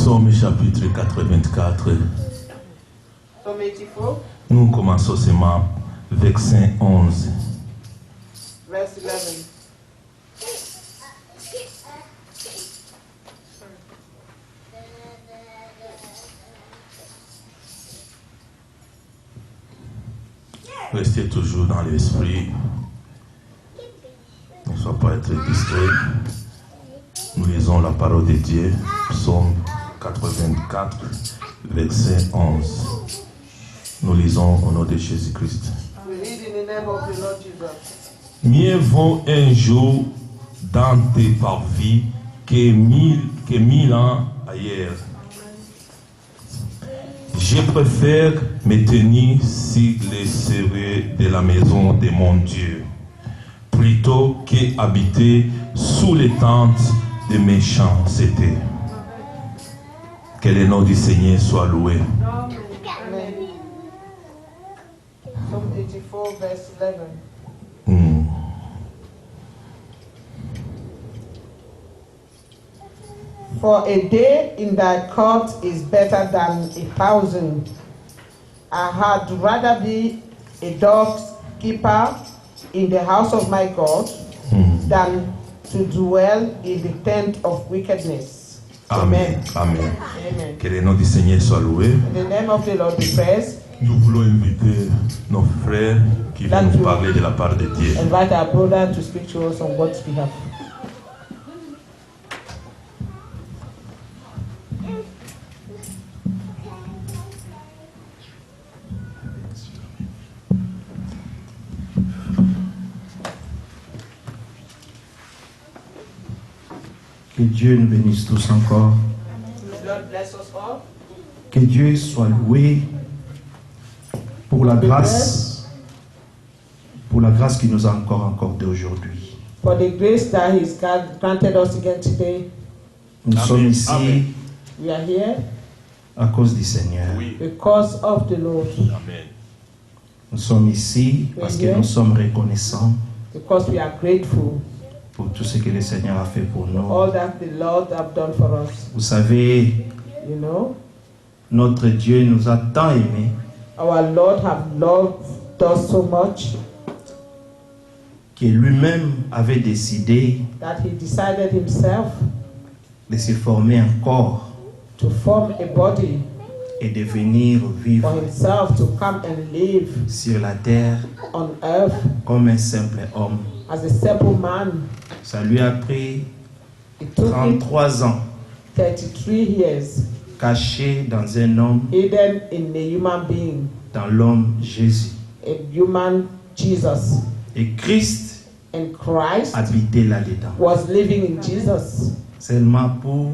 Psaume chapitre 84. Psalm 84, Nous commençons seulement verset 11. verse 11. Restez toujours dans l'esprit. Ne soyez pas être distrait. Nous lisons la parole de Dieu, Psaume 84, verset 11. Nous lisons au nom de Jésus-Christ. We read in the name of the Lord Jesus. Mieux vaut un jour dans tes parvis que mille ans ailleurs. Je préfère me tenir sur les seuils de la maison de mon Dieu, plutôt qu'habiter sous les tentes de méchanceté. Que le nom du Seigneur soit loué. Amen. Psalm 84, verse 11. For a day in thy court is better than 1,000. I had rather be a dog's keeper in the house of my God than to dwell in the tent of wickedness. Amen. Amen. Amen. Que le nom du Seigneur soit loué. In the name of the Lord be praised. Nous voulons inviter nos frères qui vont nous parler de la part de Dieu. Invite our brother to speak to us on God's behalf. Que Dieu nous bénisse tous encore. Lord bless us all. Que Dieu soit loué pour la grâce qu'il nous a encore accordée aujourd'hui. For the grace that He's granted us again today, Nous sommes ici Amen. we are here à cause du Seigneur. because of the Lord, Amen. Nous sommes ici parce que nous sommes reconnaissants because we are grateful pour tout ce que le Seigneur a fait pour for nous. all that the Lord have done for us. Vous savez, You know, notre Dieu nous a tant aimés our Lord have loved us so much que lui-même avait décidé that He decided Himself de se former un corps to form a body et de venir for vivre Himself to come and live sur la terre on earth comme un simple homme. as a simple man. Ça lui a pris It took him 33 ans 33 years caché dans un homme, hidden in a human being, dans l'homme Jésus. a human Jesus. Et Christ And Christ habitait là-dedans. was living in Jesus Seulement pour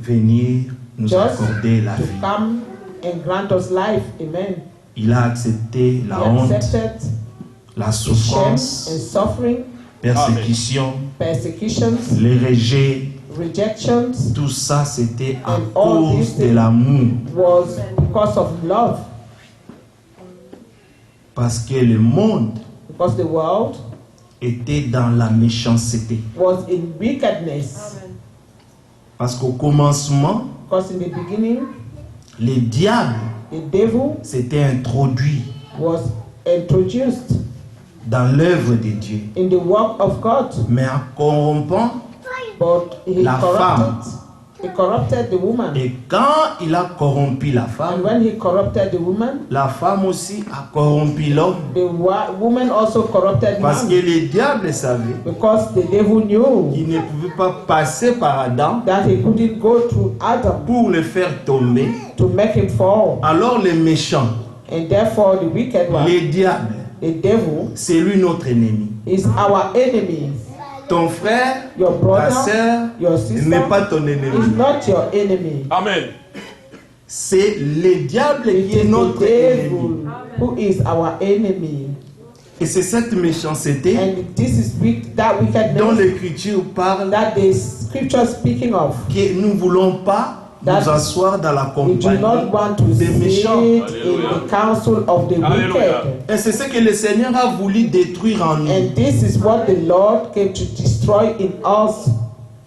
venir nous just accorder la to vie. come and grant us life. Amen. Il a accepté la He honte, accepted la the shame souffrance, and suffering, persécution, persecutions, les rejets. rejections, Tout ça, c'était à And all cause these de things l'amour. was because of love. Parce que le monde Because the world était dans la méchanceté. was in wickedness. Parce qu'au commencement, Because in the beginning, le diable the devil s'était introduit was introduced dans l'œuvre de Dieu. in the work of God, Mais en corrompant, but he La corrupted the woman. et quand il a corrompu la And femme, when he corrupted the woman, la femme aussi a corrompu l'homme. the woman also corrupted Parce que man. le diable savait Because the devil knew qu'il ne pouvait pas passer par Adam that he couldn't go through Adam pour le faire tomber. to make him fall. Alors les méchants, And therefore the wicked one, les diables, the devil, c'est lui notre ennemi. is our enemy. Ton frère, Your ta brother, sœur your sister n'est pas ton is ennemi. not your enemy. Amen. C'est le diable It qui est is the notre ennemi. devil who is our enemy. Et c'est cette méchanceté And this is that dont wickedness l'Écriture parle, that the scripture speaking of. que nous ne voulons pas That nous asseoir dans la We do not compagnie want to des sit méchants. in the council of the Hallelujah. wicked. Et c'est ce que le Seigneur a voulu détruire en nous. And this is what the Lord came to destroy in us.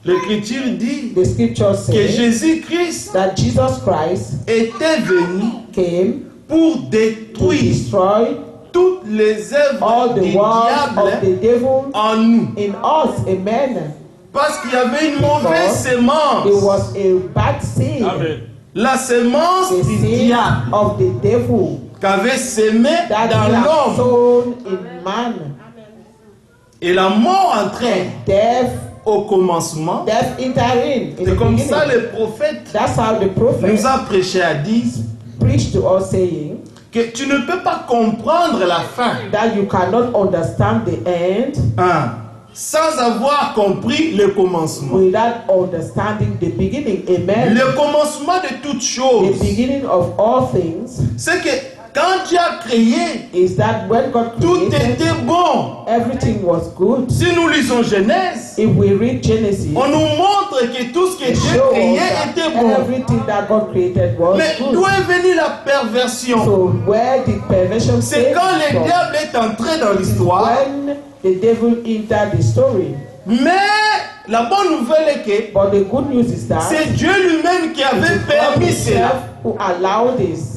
L'Écriture dit The scripture que says Jésus-Christ that Jesus Christ était venu came pour to détruire destroy toutes les œuvres all du the works of diable the devil en nous. in us. Amen. Parce qu'il y avait une mauvaise There sémence. was a bad seed, La sémence the du seed diable of the devil qu'avait sémé that dans he had l'homme. sown in man. Et la mort entrait Death, au commencement. death entering in C'est the comme ça beginning. le prophète That's how the prophet nous a prêché à dire preached to us, saying que tu ne peux pas comprendre la fin that you cannot understand the end sans avoir compris le commencement. without understanding the beginning. Amen. Le commencement de toutes The choses, beginning of all things c'est que quand Dieu a créé, is that when God tout created, était bon. everything was good. Si nous lisons Genèse, If we read Genesis, on nous montre que tout ce que it Dieu shows créait that était bon. everything that God created was Mais d'où good. est venue la perversion? So where did perversion C'est came quand le from? diable est entré dans l'histoire. When the devil entered the story. Mais la bonne nouvelle est que But the good news is that c'est Dieu lui-même qui avait God permis himself cela. who allowed this.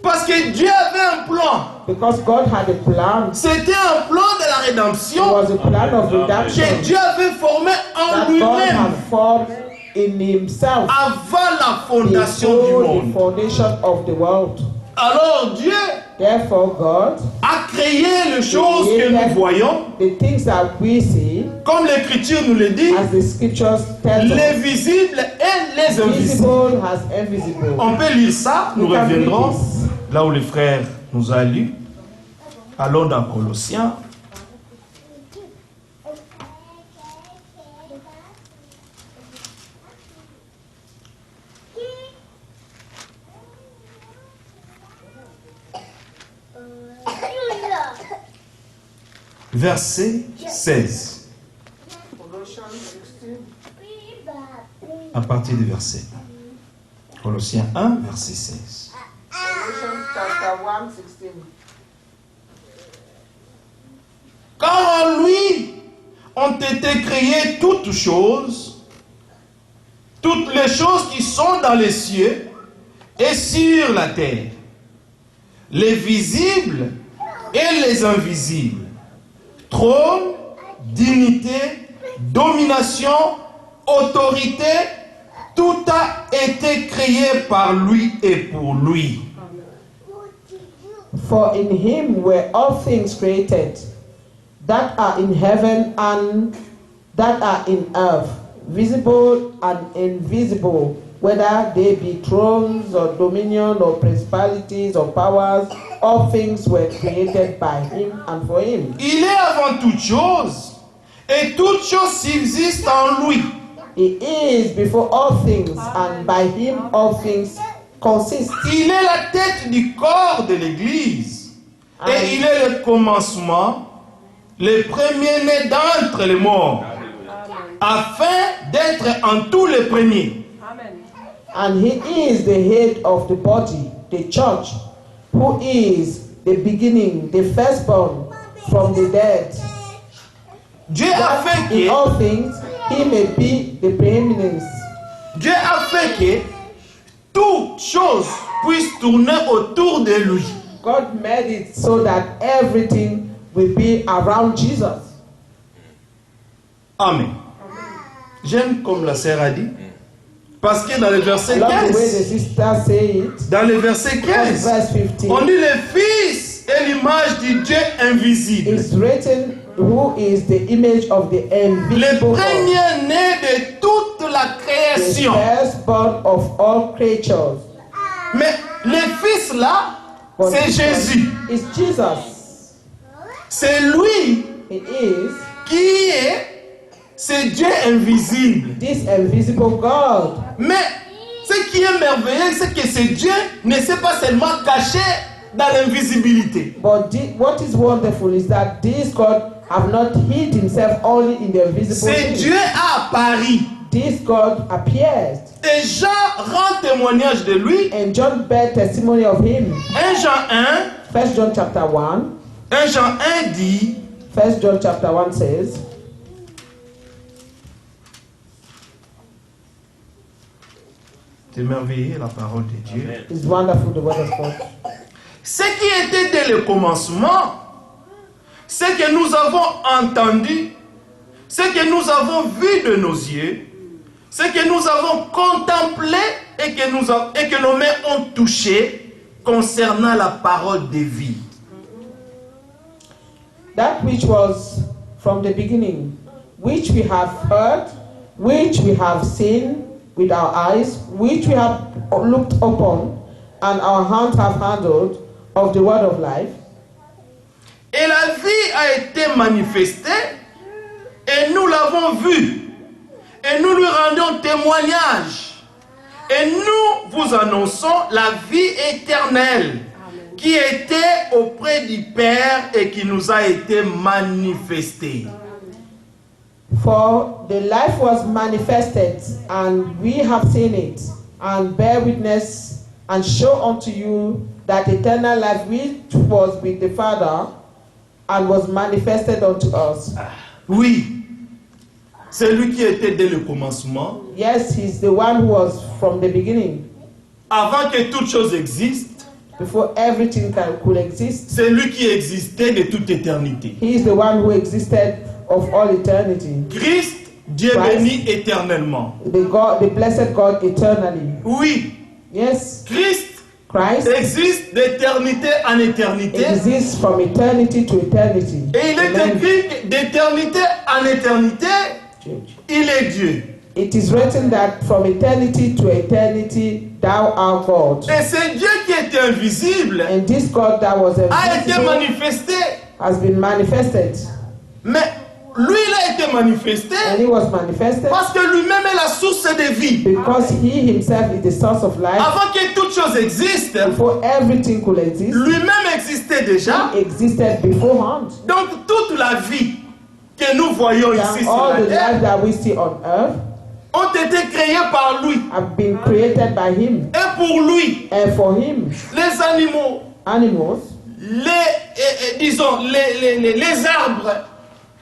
Parce que Dieu avait un plan. Because God had a plan. C'était un plan de la It rédemption was a plan of redemption que Dieu avait formé en that God lui-même had formed in himself avant la fondation du before the monde. foundation of the world. Alors Dieu Therefore God, a créé les choses que nous voyons, the things that we see, comme l'Écriture nous le dit, as the scriptures tell les us, visibles et les invisibles. visible as invisible. On peut lire ça, nous You can read reviendrons this. là où le frère nous a lu. Allons dans Colossiens. Verset 16. À partir du verset 1. Colossiens 1, verset 16. Colossians chapter 1, 16. Car en lui ont été créées toutes choses, toutes les choses qui sont dans les cieux et sur la terre, les visibles et les invisibles, trône, dignité, domination, autorité, tout a été créé par lui et pour lui. For in him were all things created, that are in heaven and that are in earth, visible and invisible, whether they be thrones or dominion or principalities or powers, all things were created by him and for him. Il est avant toute chose, et toute chose subsiste en lui. He is before all things, and by him all things consist. Il est la tête du corps de l'Église. Et il est le commencement, le premier-né d'entre les morts, afin d'être en tous les premiers. And he is the head of the body, the church, who is the beginning, the firstborn from the dead. Dieu a fait In que, all things, he may be the preeminence. Dieu a fait que toute chose puisse tourner autour de lui. God made it so that everything will be around Jesus. Amen. J'aime comme la sœur a dit, parce que dans le verset I love the way the 15, sister say it. dans le verset 15, Verse 15. on dit le Fils est l'image du Dieu invisible. It's written, who is the image of the Le invisible God, premier-né de toute la the création. firstborn of all creatures. Mais le Fils là, But c'est this Jésus. one is Jesus. C'est lui He is qui est ce Dieu invisible. this invisible God. Mais ce qui est merveilleux, c'est que ce Dieu ne s'est pas seulement caché dans l'invisibilité. But what is wonderful is that this God have not hid himself only in the invisible Ce things. Dieu a apparu. This God appears. Et Jean rend témoignage de lui. And John bear testimony of him. 1 Jean 1, 1 John chapter 1. 1 Jean 1 dit, 1 John chapter 1 says, C'est merveilleux la parole de Dieu. It's wonderful, the word of God. Ce qui était dès le commencement, ce que nous avons entendu, ce que nous avons vu de nos yeux, ce que nous avons contemplé et que nos mains ont touché concernant la parole de vie. That which was from the beginning, which we have heard, which we have seen with our eyes, which we have looked upon, and our hands have handled of the word of life. Et la vie a été manifestée, et nous l'avons vue, et nous lui rendons témoignage, et nous vous annonçons la vie éternelle qui était auprès du Père et qui nous a été manifestée. For the life was manifested, and we have seen it, and bear witness, and show unto you that eternal life which was with the Father, and was manifested unto us. Oui, c'est lui qui était dès le commencement. Yes, he's the one who was from the beginning, Avant que toute chose existe, before everything could exist. c'est lui qui existait de toute éternité. He is the one who existed of all eternity. Christ, Dieu Christ. béni éternellement. The blessed God eternally. Oui, Yes, Christ Christ existe d'éternité en éternité. exists from eternity to eternity. Et il est Amen. écrit que d'éternité en éternité, il est Dieu. It is written that from eternity to eternity, thou art God. Et c'est Dieu qui est invisible, And this God that was a été invisible manifesté. has been manifested. Mais lui, il a été manifesté And he was manifested parce que lui-même est la source de vie. because he himself is the source of life. Avant que toute chose existe, Before everything could exist, lui-même existait déjà. he existed beforehand. Donc toute la vie que nous voyons ici And sur all la the terre life that we see on earth ont été créées par lui. have been created by him. Et pour lui, And for him, les animaux, animals, disons, les arbres,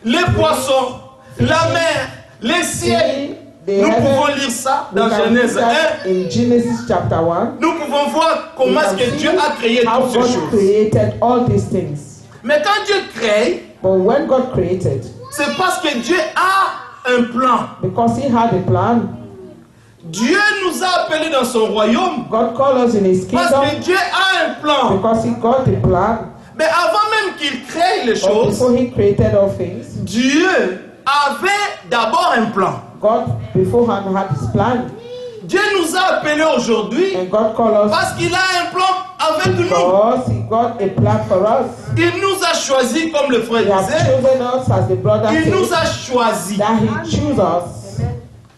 les poissons, la mer, les ciels. the Nous heaven, pouvons lire ça we dans can Genèse see that 1. in Genesis chapter 1. Nous pouvons voir We comment est-ce can que see Dieu a créé how toutes ces God choses. created all these things. Mais quand Dieu crée, But when God created, c'est parce que Dieu a un plan. because he had a plan, Dieu nous a appelés dans son royaume God called us in his parce kingdom que Dieu a un plan. because he got a plan. Mais avant même qu'il crée les But choses, before he created all things, Dieu avait d'abord un plan. God beforehand had his plan. Dieu nous a appelés aujourd'hui And God called us parce qu'il a un plan avec nous. because he got a plan for us. Il nous a choisis, comme le frère He has disait, chosen us, as the brother il nous said, a choisis. that he chose us.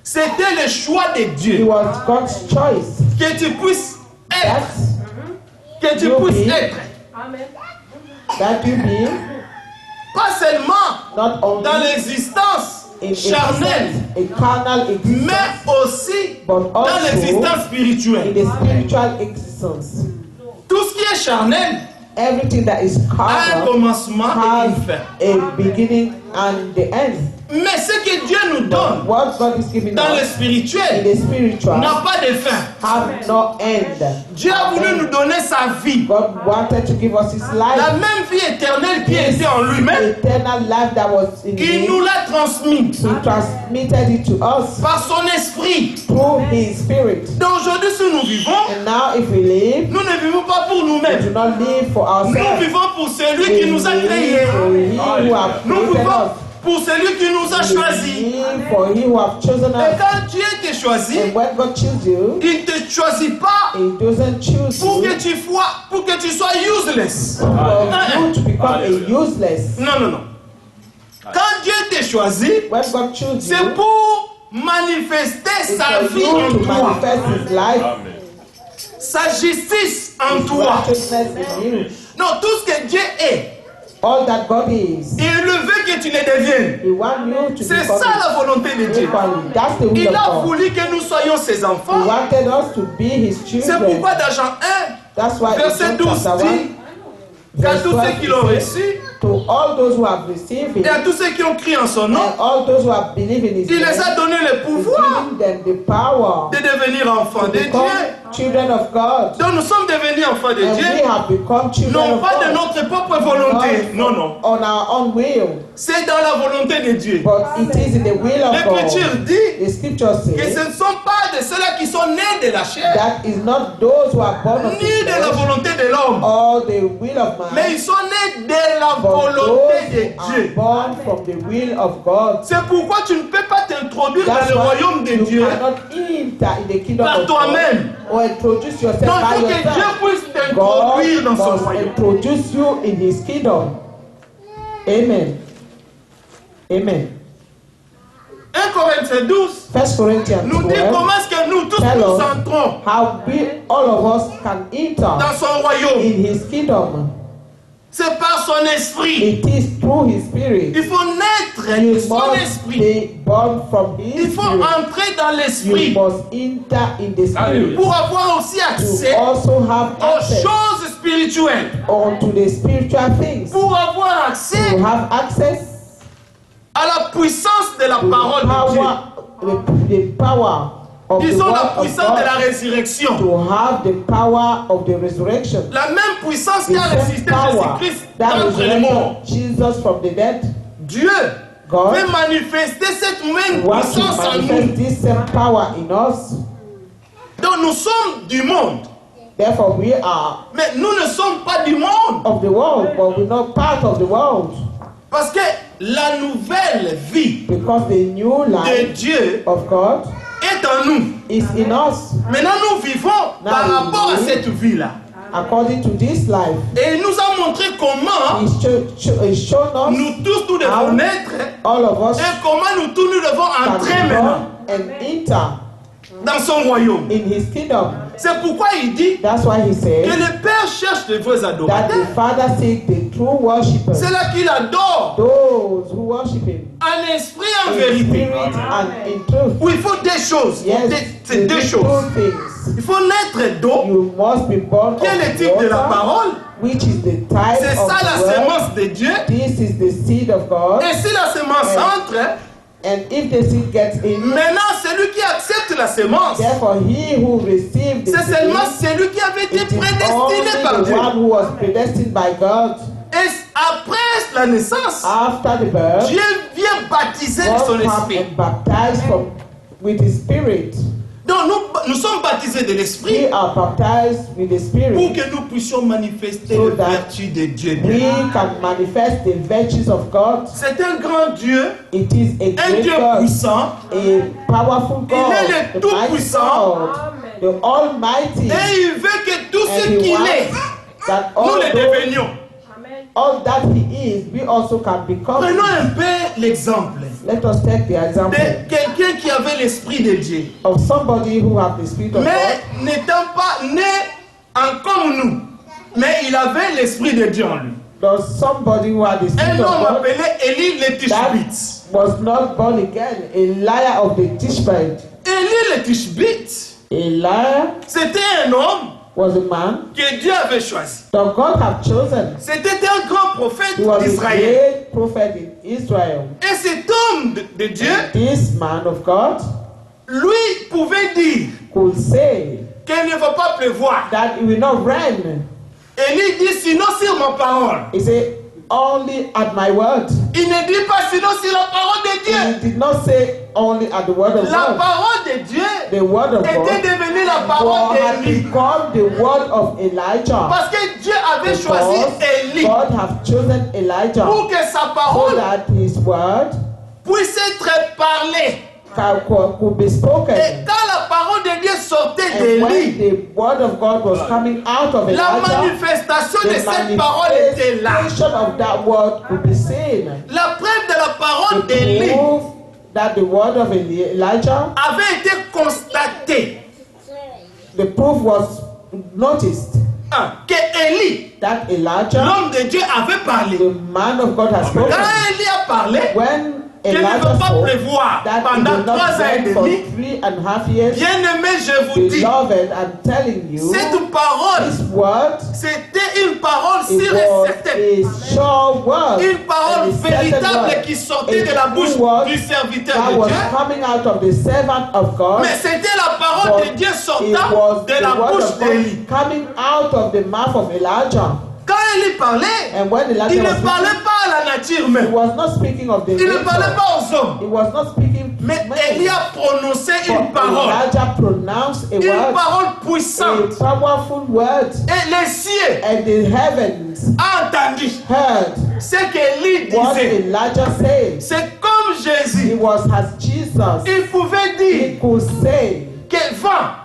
C'était le choix de It Dieu. was God's choice. Que tu puisses être. That Que tu you puisses be, être. that you be Pas seulement not only dans l'existence in charnelle, a carnal existence, mais aussi but dans also l'existence in spirituelle. the spiritual existence. Tout ce qui est charnel Everything that is a un carnal commencement et has une fin. a beginning and the end. Mais ce que Dieu nous But donne what God is giving dans le us in spirituel the spiritual n'a pas de fin. have no end. Dieu a voulu nous donner sa vie. God wanted to give us his La life, même vie éternelle qui était en lui-même, eternal life that was in il nous him. l'a transmis He transmitted it to us par son esprit. through his spirit. Donc aujourd'hui, si nous vivons, And now if we live, nous ne vivons pas pour we do nous-mêmes. not live for Nous ourselves. vivons pour celui We qui nous a live créés. for he who have Nous created vivons us. pour celui qui nous a We choisis. live for he who have chosen Et us. quand Dieu te choisit, And when God chooses you, il ne te choisit pas he doesn't choose pour you que tu sois useless. for you to become a useless. Non, non, non. Quand Dieu te choisit, When God chooses c'est you, pour manifester it's sa for vie en you to toi, manifest his life, sa justice en his toi. righteousness in you. Non, tout ce que Dieu est, All that God is, il le veut que tu le deviennes. he wants you to C'est become ça la volonté de Dieu. equally. That's the will Il of a God. voulu que nous soyons ses He enfants. wanted us to be his C'est children. pourquoi dans Jean 1, That's why in verset John 12 chapter 1, dit, qu'à Verse tous 12, ceux qui l'ont it says, reçu to all those who have received it, et à tous ceux qui ont crié en son nom, and all those who have believed in his il les name, a donné le he's pouvoir giving them the power de devenir enfants to de become Dieu. children of God. Donc nous sommes devenus enfants de And Dieu, we have become children non of pas de God. notre propre volonté, non, non. On our own will, C'est dans la volonté de Dieu. but it is in the will of L'Écriture God. dit The scripture que ce says ne sont pas de ceux-là qui sont nés de la chair, that is not those who are born of the ni de la flesh volonté de l'homme, or the will of mais man, ils sont nés de la but volonté those de who are Dieu. born from the will of God. C'est pourquoi tu ne peux pas t'introduire That's dans le why royaume de you Dieu cannot enter in the kingdom par of God toi-même. or introduce yourself Non, il by faut que Dieu yourself. puisse God t'introduire dans son must royaume. introduce you in his kingdom. Amen. Amen. 1 Corinthiens 12 1 Corinthians nous dit 12 comment est-ce que nous tous tell nous us entrons how we, all of us, can enter dans son royaume. in his kingdom. C'est par son esprit. It is through his spirit. Il faut naître de You son must esprit. be born from Il his faut spirit. entrer dans You l'esprit must enter in the spirit pour avoir aussi to accès also have aux access choses spirituelles. onto the spiritual things. Pour avoir accès To have access à la puissance de la to parole de Dieu. the power of the Disons la word of puissance de la God. résurrection. To have the power of the resurrection. La même puissance qui The a same résisté power Jésus-Christ that d'entre les morts. resurrected Jesus from the dead. Dieu God veut manifester cette même wants to puissance en manifest nous. this same power in us. Donc nous sommes du monde, Therefore, we are mais nous ne sommes pas du monde. of the world, but we're not part of the world. Parce que la nouvelle vie Because the new de life Dieu of God est en nous. is in us. Maintenant nous vivons par we rapport à live cette vie-là. According to this life, Et il nous a montré comment He's shown us nous tous nous devons how naître all of us et comment nous tous nous devons can entrer be maintenant born and enter dans son royaume. in his kingdom. C'est pourquoi il dit That's why he que says le Père cherche de vrais that adorateurs. the Father seeks the true worshippers, C'est là qu'il adore those who worship him en esprit et en in vérité. spirit and in truth. Où il faut deux choses. Yes, C'est deux the choses. two things. Il faut naître d'eau, You must be born qui est le of type de la water, parole. which is the type C'est of ça la the word. sémence de Dieu. This is the seed of God. Et si la sémence entre, And if the seed gets in, maintenant celui qui accepte la sémence, therefore he who received the c'est seed, seulement celui qui avait été it is prédestiné par only the Dieu. one who was predestined by God. Et après la naissance, After the birth, Dieu vient baptiser de son God comes esprit. and baptized with his spirit. Donc nous sommes baptisés de l'esprit We are baptized with the pour spirit que nous puissions manifester So les that vertus de Dieu. we can manifest the virtues of God. C'est un grand Dieu, It is a un great Dieu God, puissant, a powerful Il est God, le the mighty Tout-Puissant. God, the Almighty, et il veut que tout and ce he qu'il wants est, that nous le devenions. all that he is, we also can become. Prenons un peu l'exemple Let us take the example de quelqu'un qui avait l'esprit de Dieu, of somebody who have the spirit of mais God, n'étant pas né comme nous, mais il avait l'esprit de Dieu en lui. there's somebody who had the Un spirit of homme God appelé Élie le Tishbite. that was not born again, a liar of the Tishbite. Élie le Tishbite, A liar c'était un homme was a man que Dieu avait choisi. that God had chosen. C'était un grand prophète He was a d'Israël. great prophet in Israel. Et cet homme de Dieu, This man of God lui, pouvait dire could say qu'il ne va pas pleuvoir. that it will not rain. Élie dit sinon sur ma parole. He said, only at my word. Il ne dit pas sinon sur la parole de He Dieu. did not say only at the word of La God. parole de Dieu The word of était God devenue la parole had d'Élie. become the word of Elijah. Parce que Dieu avait choisi Because Élie God have chosen Elijah pour que sa so parole that his word puisse être parlée. could be spoken. Et quand la parole de Dieu sortait And when d'Élie, the word of God was coming out of la Elijah, manifestation de the cette parole était là. manifestation of that word could be seen. La preuve de la parole The d'Élie proof that the word of Elijah, avait été constatée. the proof was noticed Que Élie, that Elijah, l'homme de Dieu, avait parlé. the man of God has spoken. Quand Élie a parlé, When qui ne Elijah va pas spoke pleuvoir that it pendant will 3 not ans et rain for demi. 3.5 years. Bien-aimé, je vous dis, Beloved, I'm telling you, cette parole, this word, c'était une parole it sûre et was certaine. a sure word, Une parole and a certain véritable word, qui sortait a de la bouche true word du serviteur that de was Dieu. coming out of the servant of God. Mais c'était la parole But de Dieu it sortant was de the la word bouche of God d'Élie. coming out of the mouth of Elijah. Quand Élie parlait, And when il Elijah ne was parlait speaking, pas à la nature he humaine. was not speaking of the Il ne parlait nature. pas aux hommes. He was not speaking to Mais men. Élie a prononcé une But parole. Elijah pronounced a Une word, parole a puissante. powerful word, Et les cieux and the heavens ont entendu heard ce qu'Élie what disait. Elijah said. C'est comme He Jésus. was as Jesus. Il pouvait He dire could say, que vent,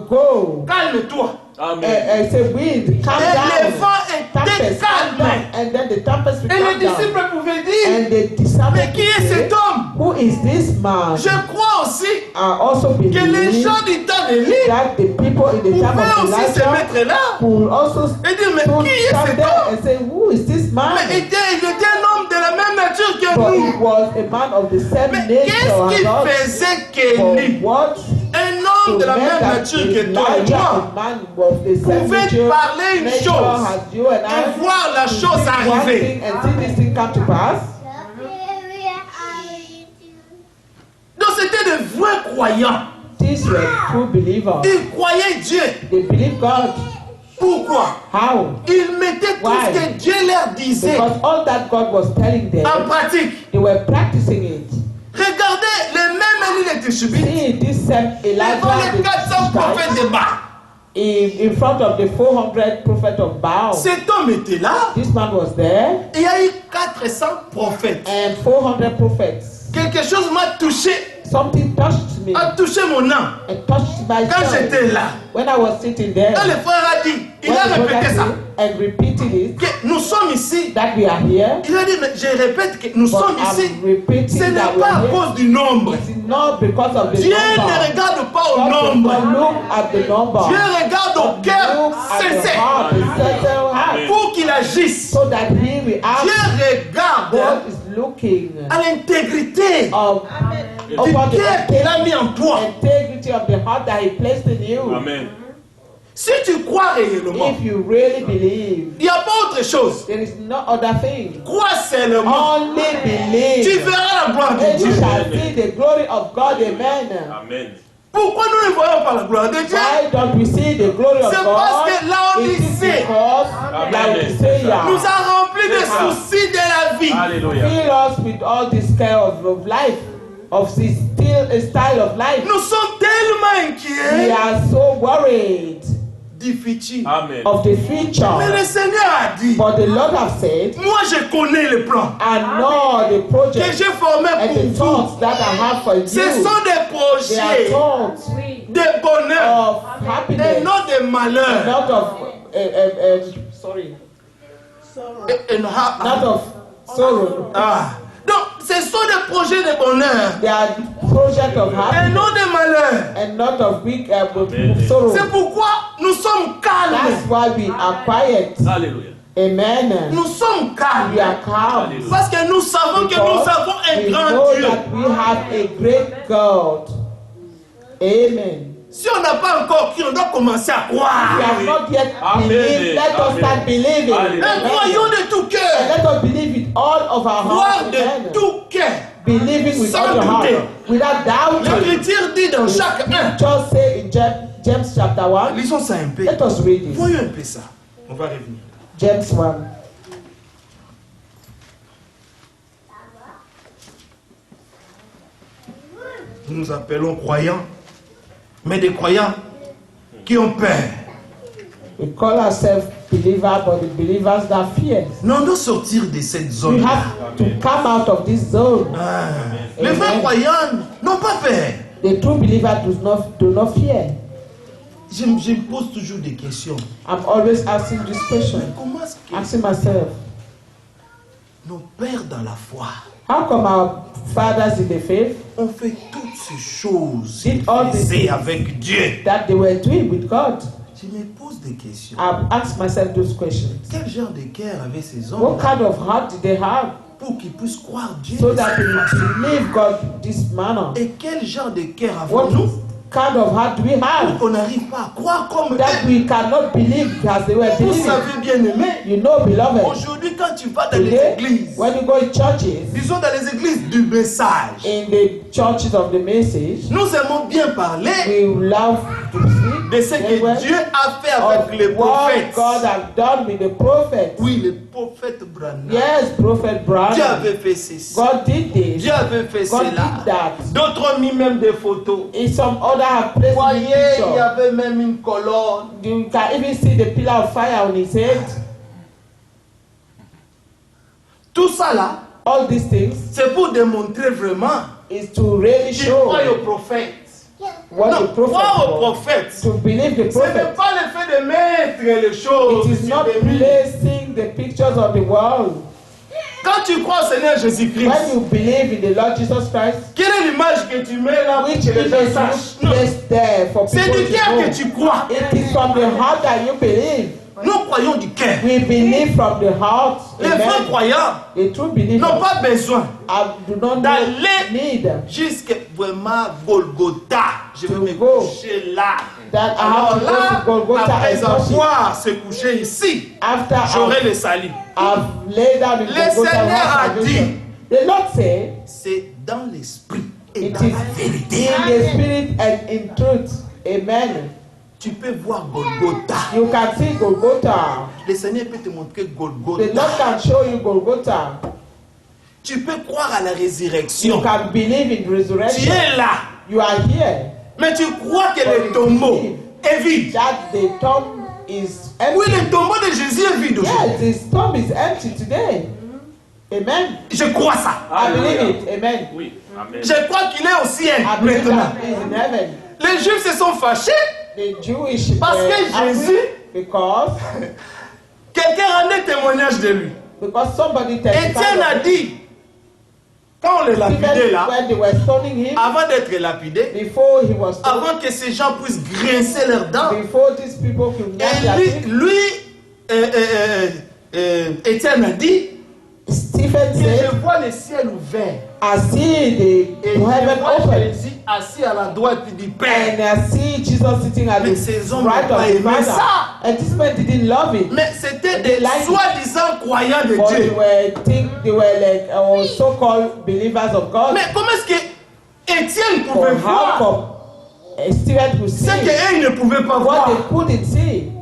go, calme-toi. and say, wind, calm Et down. le vent était Tempest, calm calme. down. And then the tempest will Et les calm down. disciples pouvaient dire, And the disciples mais qui est would say, cet homme? who is this man? Je crois aussi I also que les believe gens du temps d'Élie that the people in the time pouvaient of aussi se Elijah mettre là could also et dire, mais stood qui est stand cet there homme? and say, who is this man? Mais il était un homme de la même nature que But nous. it was a man of the same Mais nature qu'est-ce as qui us. faisait For qu'Élie, what? un homme de la même nature que toi et Elijah, moi, a man of the same pouvait nature, parler une nature chose as you and I, et voir la to chose see one arriver? thing and see this thing come to pass? Donc c'était de vrais croyants. These were true believers. Ils croyaient Dieu. They believe God. Pourquoi? How? Ils mettaient tout Why? ce que Dieu leur disait Because all that God was telling them, en pratique. they were practicing it. Regardez, le même Élie était subit. See, this same Devant Elijah les 400 prophètes the de Baal. in front of the 400 prophets of Baal. Cet homme était là. This man was there, Il y a eu 400 prophètes. and 400 prophets. Quelque chose m'a touché, Something touched me a touché mon âme. and touched my Quand soul. j'étais là, When I was sitting there, quand le frère a dit, il when a the répété brother ça, said and repeated it, que nous sommes ici. that we are here, Il a dit, mais je répète que nous but sommes ici. I'm repeating Ce n'est that we pas à are here. cause du nombre. It's not because of the Dieu number. ne regarde pas au God does nombre. not look at the number. Dieu regarde au cœur Look at the sincère heart, the sincere heart, pour qu'il agisse. so that he will act. Dieu regarde God is looking à l'intégrité of du upon the cœur qu'il a mis en toi. integrity of the heart that he placed in you. Amen. Si tu crois réellement, If you really believe, il n'y a pas autre chose. there is no other thing. Crois seulement. Only Tu believe, verras la gloire de and you Dieu. shall see the glory of God. Amen. Amen. Pourquoi nous ne voyons pas la gloire de Dieu? Why don't we see the glory of C'est God? parce que It is Laodicée because Amen. Laodicea nous a remplis de C'est ça. soucis de la vie. Alléluia. fill us with all this care of life, of this style of life. Nous sommes tellement We inquiets are so worried du futur. Amen. of the Mais le future. Seigneur a dit, But the Lord has said, moi je connais le plan I know the que project j'ai formé and the pour vous. thoughts that I have for Ce you. sont des They are projets thoughts de bonheur of et happiness, non de malheur. not of sorry, not of sorrow. Ah. Donc, ce sont des projets de bonheur They are project of et happiness non de malheur. and not of weak sorrow. C'est pourquoi nous sommes That's calmes. why we are quiet. Alléluia. Amen. Nous sommes We calmes. are calm Parce que nous savons que nous because avons un we grand know Dieu. that we have a great God. Amen. Si on n'a pas encore cru, on doit commencer à We croire. have not yet Amen. believed. Let us Amen. start believing. Amen. Et croyons de tout And cœur. let us believe with all of our Croire heart. de Amen. tout cœur. Believing with Sans all your heart. douter. Without doubting. L'Écriture dit dans chaque 1. Just say in James chapter 1. Lisons ça un peu. Let us read it. Voyons un peu ça. On va revenir. James 1. Nous nous appelons croyants, mais des croyants qui ont peur. We call ourselves believers, but the believers that fear. Nous on doit sortir de cette We zone. have to come out of this zone. Les vrais Amen. croyants n'ont pas peur. The true believer do not fear. Je me pose toujours des questions. I'm always asking this question. Comment est-ce que Asking myself, nos pères dans la foi how come our fathers in the faith ont fait toutes ces choses Did all qu'ils these faisaient things avec Dieu? that they were doing with God? Je me pose des questions. I've asked myself those questions. Quel genre de cœur avaient ces hommes? What kind of heart did they have? pour qu'ils puissent croire Dieu. so that they believe God this manner. Et quel genre de cœur What avons-nous kind of heart do we have on n'arrive pas à croire comme that eux? we cannot believe as they were Vous believing? savez bien aimé, You know, beloved, aujourd'hui quand tu vas dans les today, églises, when you go in churches, disons dans les églises du message, in the churches of the message, nous aimons bien parler we love to speak de ce very well que Dieu a fait avec les of what prophètes. God has done with the prophets. Oui, le prophète Branham. Yes, Prophet Dieu Branham. avait fait ceci. God did this. Dieu avait fait God cela. did that. D'autres ont mis même des photos. In some other have placed Vous in voyez, the il y picture. avait même une colonne. You can even see the pillar of fire on his head. Tout ça là, All these things c'est pour démontrer vraiment is to really qu'il show croit au prophète. what Non, the prophet croire au was. prophète. To believe the Ce n'est prophet. pas le fait de mettre les choses It is sur not des murs. placing the pictures on the wall. Quand tu crois au Seigneur Jésus-Christ, When you believe in the Lord Jesus Christ, quelle est l'image que tu mets là pour which que les gens image sachent? you Non, place there for c'est people du cœur to que know? tu crois. It is from the heart that you believe. Nous croyons du cœur. We believe from the heart. Les vrais Amen. croyants A true believer n'ont pas besoin do not d'aller need jusqu'à vraiment Golgotha. Je vais To me go. coucher là. that I Alors have to go là, to Golgotha après and worship. avoir se couché ici, After j'aurai le salut. I've laid down in Le Golgotha and Seigneur a have salvation. dit, The Lord said, c'est dans l'esprit et it dans is la vérité. in the spirit and in truth. Amen. Tu peux voir Golgotha. You can see Golgotha. Le Seigneur peut te montrer The Lord Golgotha. can show you Golgotha. Tu peux croire à la You résurrection. can believe in Tu resurrection. es là, You are here. mais tu crois que le tombeau est vide. That the tomb is Oui, empty. le tombeau de Jésus est vide aujourd'hui. Yes, his tomb is empty today. Amen. Je crois ça. I believe it. Amen. Oui, amen. Je crois qu'il est au ciel I believe maintenant. that he is in heaven. Les Juifs se sont fâchés The Jewish parce que angry Jésus, because quelqu'un rendait témoignage de lui. somebody Étienne testified a of dit, quand on le lapidait Stephen là, when they were stoning him, avant d'être lapidé, before he was stoned, avant que ces gens puissent grincer leurs dents, before these people could get their et teeth, Étienne a dit, Stephen que said, je vois le ciel ouvert I see et the je heaven vois open, Jésus assis à la droite du Père. and I see Jesus sitting at Mais the ces hommes right n'ont pas of the aimé Father. ça. And this man didn't love it. Mais c'était They des like it. soi-disant croyants de But Dieu. they were like so-called believers of God. Mais comment est-ce que Étienne For pouvait how voir come Stephen could ce see qu'eux ils ne pouvaient pas what they voir? couldn't see?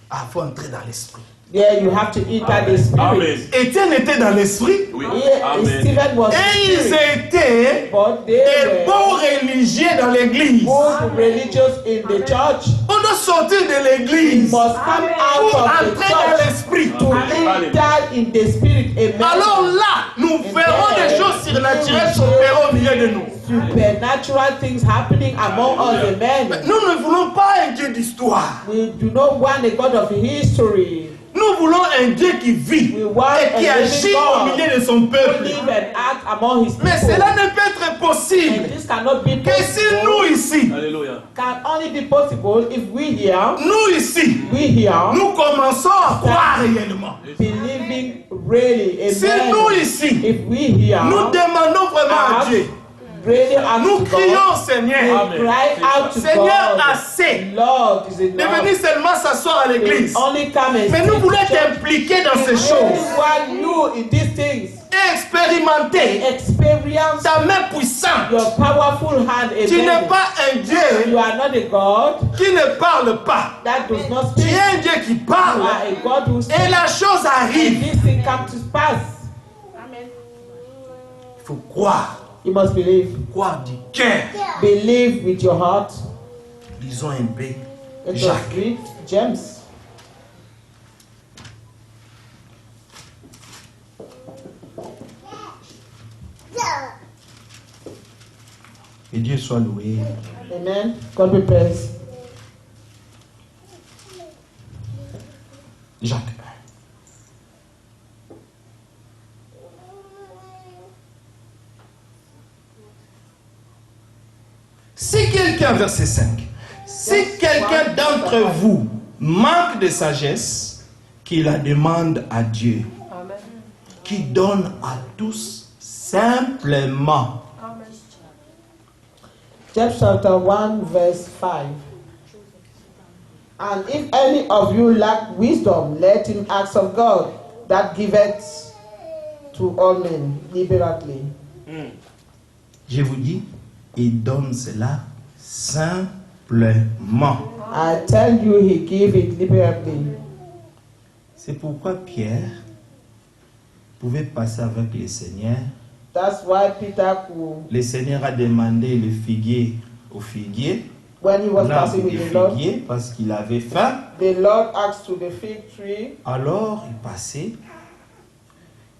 Ah, faut entrer dans l'esprit. Yeah, you have to enter the spirit. Amen. Étienne était dans l'esprit Oui, Yeah, amen. Stephen was et in ils spirit, étaient but they des were bons religieux dans l'église. good religious in the church. On doit sortir de You l'église must come out pour of the entrer dans church l'esprit. to enter in the spirit. Amen. Alors là, nous verrons des choses surnaturelles s'opérer au milieu de nous. Supernatural things happening among us. Amen. Nous ne voulons pas un Dieu d'histoire. We do not want a God of history. Nous voulons un Dieu qui vit We want et qui a living agit au God milieu de son who peuple. live and act among his Mais people. cela ne peut être possible And this cannot be que si nous possible. ici, Alléluia. Can only be possible if we here, nous commençons à croire réellement. believing really. Si Amen. nous ici, If we here, nous demandons vraiment à ask, Dieu, really ask nous to God, crions we Seigneur, Amen. cry out to Seigneur God. assez Lord is de enough. venir seulement s'asseoir à l'église. Only come and Mais nous sit voulons in church. t'impliquer dans ces We choses want you in these things. et expérimenter Experience ta main puissante. your powerful hand. Tu n'es Amen. pas un Dieu You are not a God qui ne parle pas. that does not Tu speak. es un Dieu qui You parle are a God who speaks. et la chose And arrive. this thing comes to pass. Il faut croire, You must believe. croire du cœur. Believe with your heart. Lisons un peu Let us Jacques. read James. Que Dieu soit loué. Amen. God be praised. Jacques 1. Si quelqu'un, verset 5, si quelqu'un d'entre vous manque de sagesse, qu'il la demande à Dieu, qui donne à tous simplement. James chapter 1 verse 5. And if any of you lack wisdom, let him ask of God, that giveth to all men liberally. Je vous dis, il donne cela simplement. I tell you, he gave it liberally. C'est pourquoi Pierre pouvait passer avec le Seigneur. That's why Peter could, Le Seigneur a demandé le figuier au figuier. when he was L'arbre passing du with the Lord, figuier parce qu'il avait faim. the Lord asked to the fig tree, Alors il passait.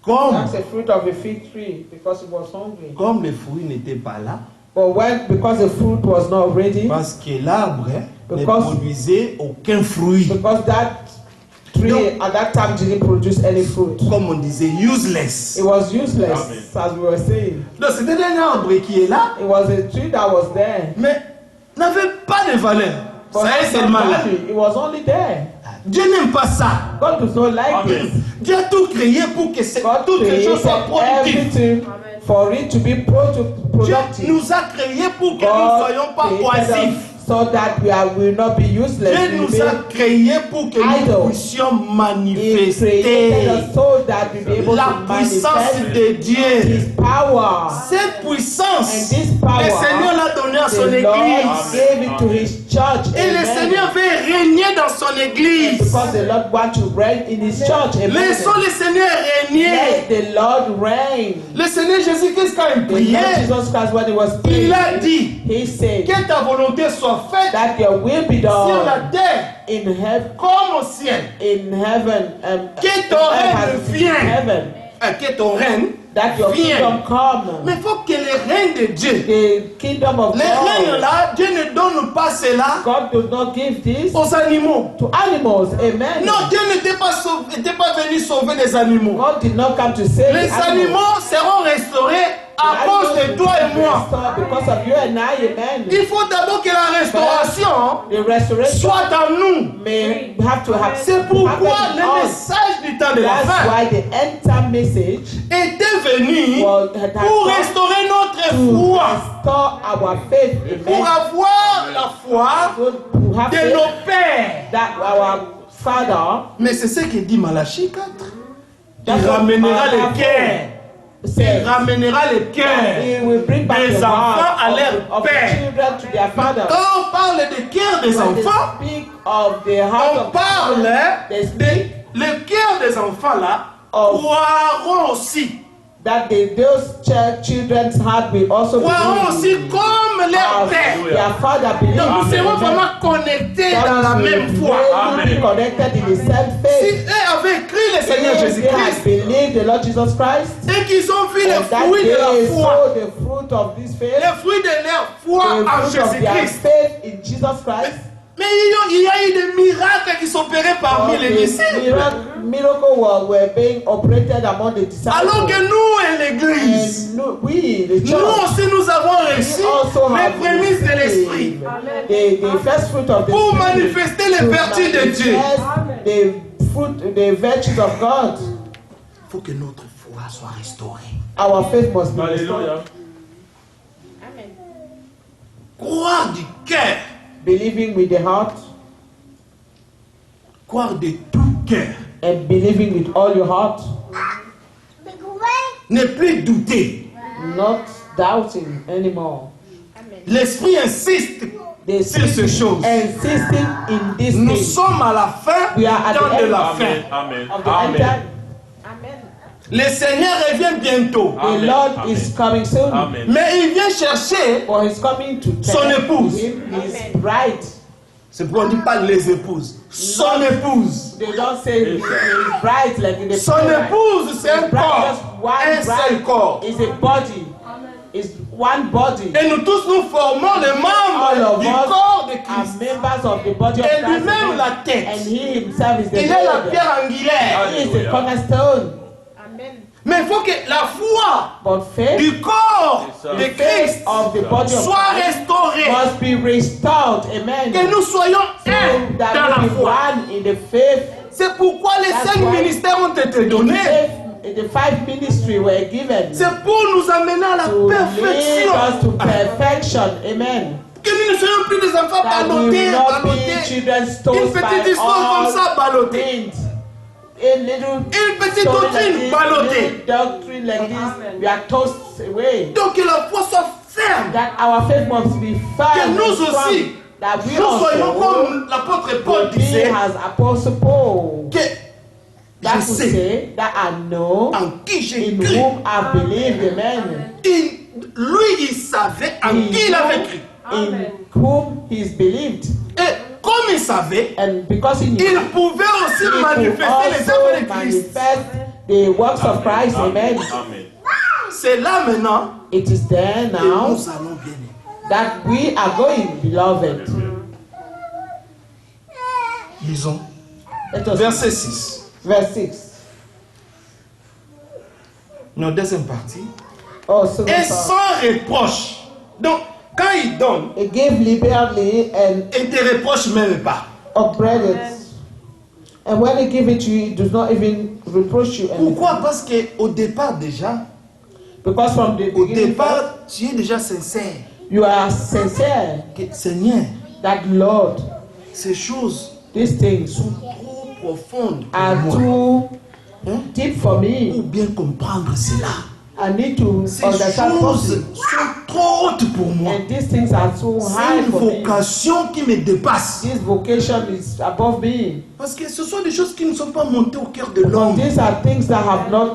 that's the fruit of the fig tree, because he was hungry. Comme le fruit n'était pas là, But because the fruit was not ready, parce que l'arbre ne Because- produisait aucun fruit. because that tree at that time didn't produce any fruit. Comme on disait, useless. It was useless, as we were saying. Donc c'était un arbre qui est là, It was a tree that was there. mais n'avait pas de valeur. But Ça est not seulement là. value. It was only there. Dieu n'aime pas ça. God does not like Amen. this. Dieu a tout créé pour que God toutes les created choses soient productives. everything for it to be Dieu productive. nous a créés pour que nous ne God soyons pas created us oisifs. so that will not be useless. Dieu nous We'll a be créés pour que nous idle. puissions He created manifester us so that we'll be able la to puissance manifest de Dieu. His power. Cette puissance, And this power, le Seigneur l'a donnée à son the Lord église. gave it to His church. Et le Amen. Seigneur veut régner dans son église. Because the Lord wants to reign in His church. Amen. Laissons le Seigneur régner. Let the Lord reign. Le Seigneur Jésus-Christ, quand il The Lord priait, Jesus Christ, when He was il praying, a dit He said que ta volonté soit faite that your will be sur la done terre in heaven, comme au ciel. Que ton règne vienne. Que ton règne that your vienne. kingdom come. Mais il faut que le règne de Dieu, The kingdom of le règne God. là, Dieu ne donne pas cela God does not give this aux animaux. to animals. Amen. Non, Dieu n'était pas venu sauver les animaux. God did not come to save Les the animals. animaux seront restaurés à cause de toi et moi. Because of you and I, amen. Il faut d'abord que la restauration The restoration soit en nous. may have to have. C'est pourquoi happen in le us. message du temps de la That's fin why the end time message était venu had pour come restaurer notre to foi, restore our faith. pour Amen. avoir la foi So to have de faith nos pères. that our Father Mais c'est ce que dit Malachie 4. That's Il what ramènera Malachi les cœurs. Il said. ramènera les cœurs He will bring back des the enfants heart à of leur the père. children to their father. Quand on parle des cœurs des When they enfants, speak of the heart on of parle they de speak le cœur des enfants là Of- croiront aussi. that those children's heart will also Croiront aussi believe comme leur as père. their father believes. Donc nous serons Amen. vraiment connectés dans la That même will foi. really be connected in the same Si faith. eux avaient écrit le Seigneur If they Jésus-Christ had believed the Lord Jesus Christ, et qu'ils ont vu and les that fruits de they la foi, saw the fruit of this faith, les fruits de leur foi en the fruit of their Jésus-Christ. faith in Jesus Christ, Mais il y a eu des miracles qui s'opéraient parmi les disciples. Miracles were being operated among the disciples. Alors que nous et l'Église, And we, the nous church, aussi nous avons reçu we also les have prémices de l'Esprit received the first fruit of the pour Spirit manifester les to vertus de Dieu. manifest the fruit, the virtues of God. Il faut que notre foi soit restaurée. Our faith must be restored. Alléluia. Croire du cœur, Believing with the heart croire de tout cœur, and believing with all your heart, ne plus douter. not doubting anymore. L'Esprit insiste They sur ces choses. insisting in this Nous thing sommes à la fin We are at temps the de end. la Amen. fin. Amen. of the end Amen. time. Le Seigneur revient bientôt. The Amen. Lord Amen. is coming soon. Amen. Mais il vient chercher, For He's coming to Son take épouse. him, his bride. c'est pourquoi on ne dit pas les épouses, son épouse. They don't say his bride like in the Son Bible. épouse, c'est un His bride, just corps, one un seul corps. bride is a body. Is one body. Et nous tous, nous formons les All membres of du us corps de are Christ. members of the body of Et Christ. lui-même la tête. And He Himself is the Il est la head. pierre angulaire. He is the cornerstone. Mais il faut que la foi But faith, du corps C'est ça. de the faith Christ of the body of soit Christ restaurée. must be restored. Amen. Que nous soyons So un dans that la we be foi. one in the faith. C'est pourquoi les That's cinq why ministères ont été The donnés. the 5 ministries were given C'est pour nous amener à la to lead perfection. us to perfection. Amen. Que nous ne soyons plus des enfants That we will ballottés, not be ballottés. children Une tossed by petite histoire comme ça, all ballottée. winds. A little Une petite story doctrine like this, ballottée. little doctrine like this, we are tossed away. Donc que la foi soit ferme. That our faith must be firm. Que nous and strong. aussi, That we nous soyons also comme l'apôtre Paul will be disait, as Apostle Paul. que That je will sais say that I know en qui j'ai in cru. whom I believe. Amen. Lui, il savait en qui il avait cru. In whom he's believed. Et comme il savait, And because he knew, il pouvait aussi he could manifester les œuvres also de Christ. manifest the works of Christ. Amen. C'est là maintenant It is there que now nous allons bien. that we are going, beloved. Lisons. Let us Verset 6. verse 6. Non, deuxième partie. Oh, so Et sans reproche. Donc, quand il donne, he gave liberally and il ne te reproche même pas. upbraided it. And when he give it to you, he does not even reproach you anything. Pourquoi? Parce qu'au départ déjà, Because from the au beginning, départ, tu es déjà sincère. you are sincere Que, Seigneur, that Lord, ces choses these things sont trop profondes pour are moi. too Hein? deep for me. Pour bien comprendre cela. I need to Ces understand choses properly. sont trop hautes pour moi. And these things are too C'est high une for me. vocation qui me dépasse. This vocation is above me. Parce que ce sont des choses qui ne sont pas montées au cœur de l'homme. These are things that have not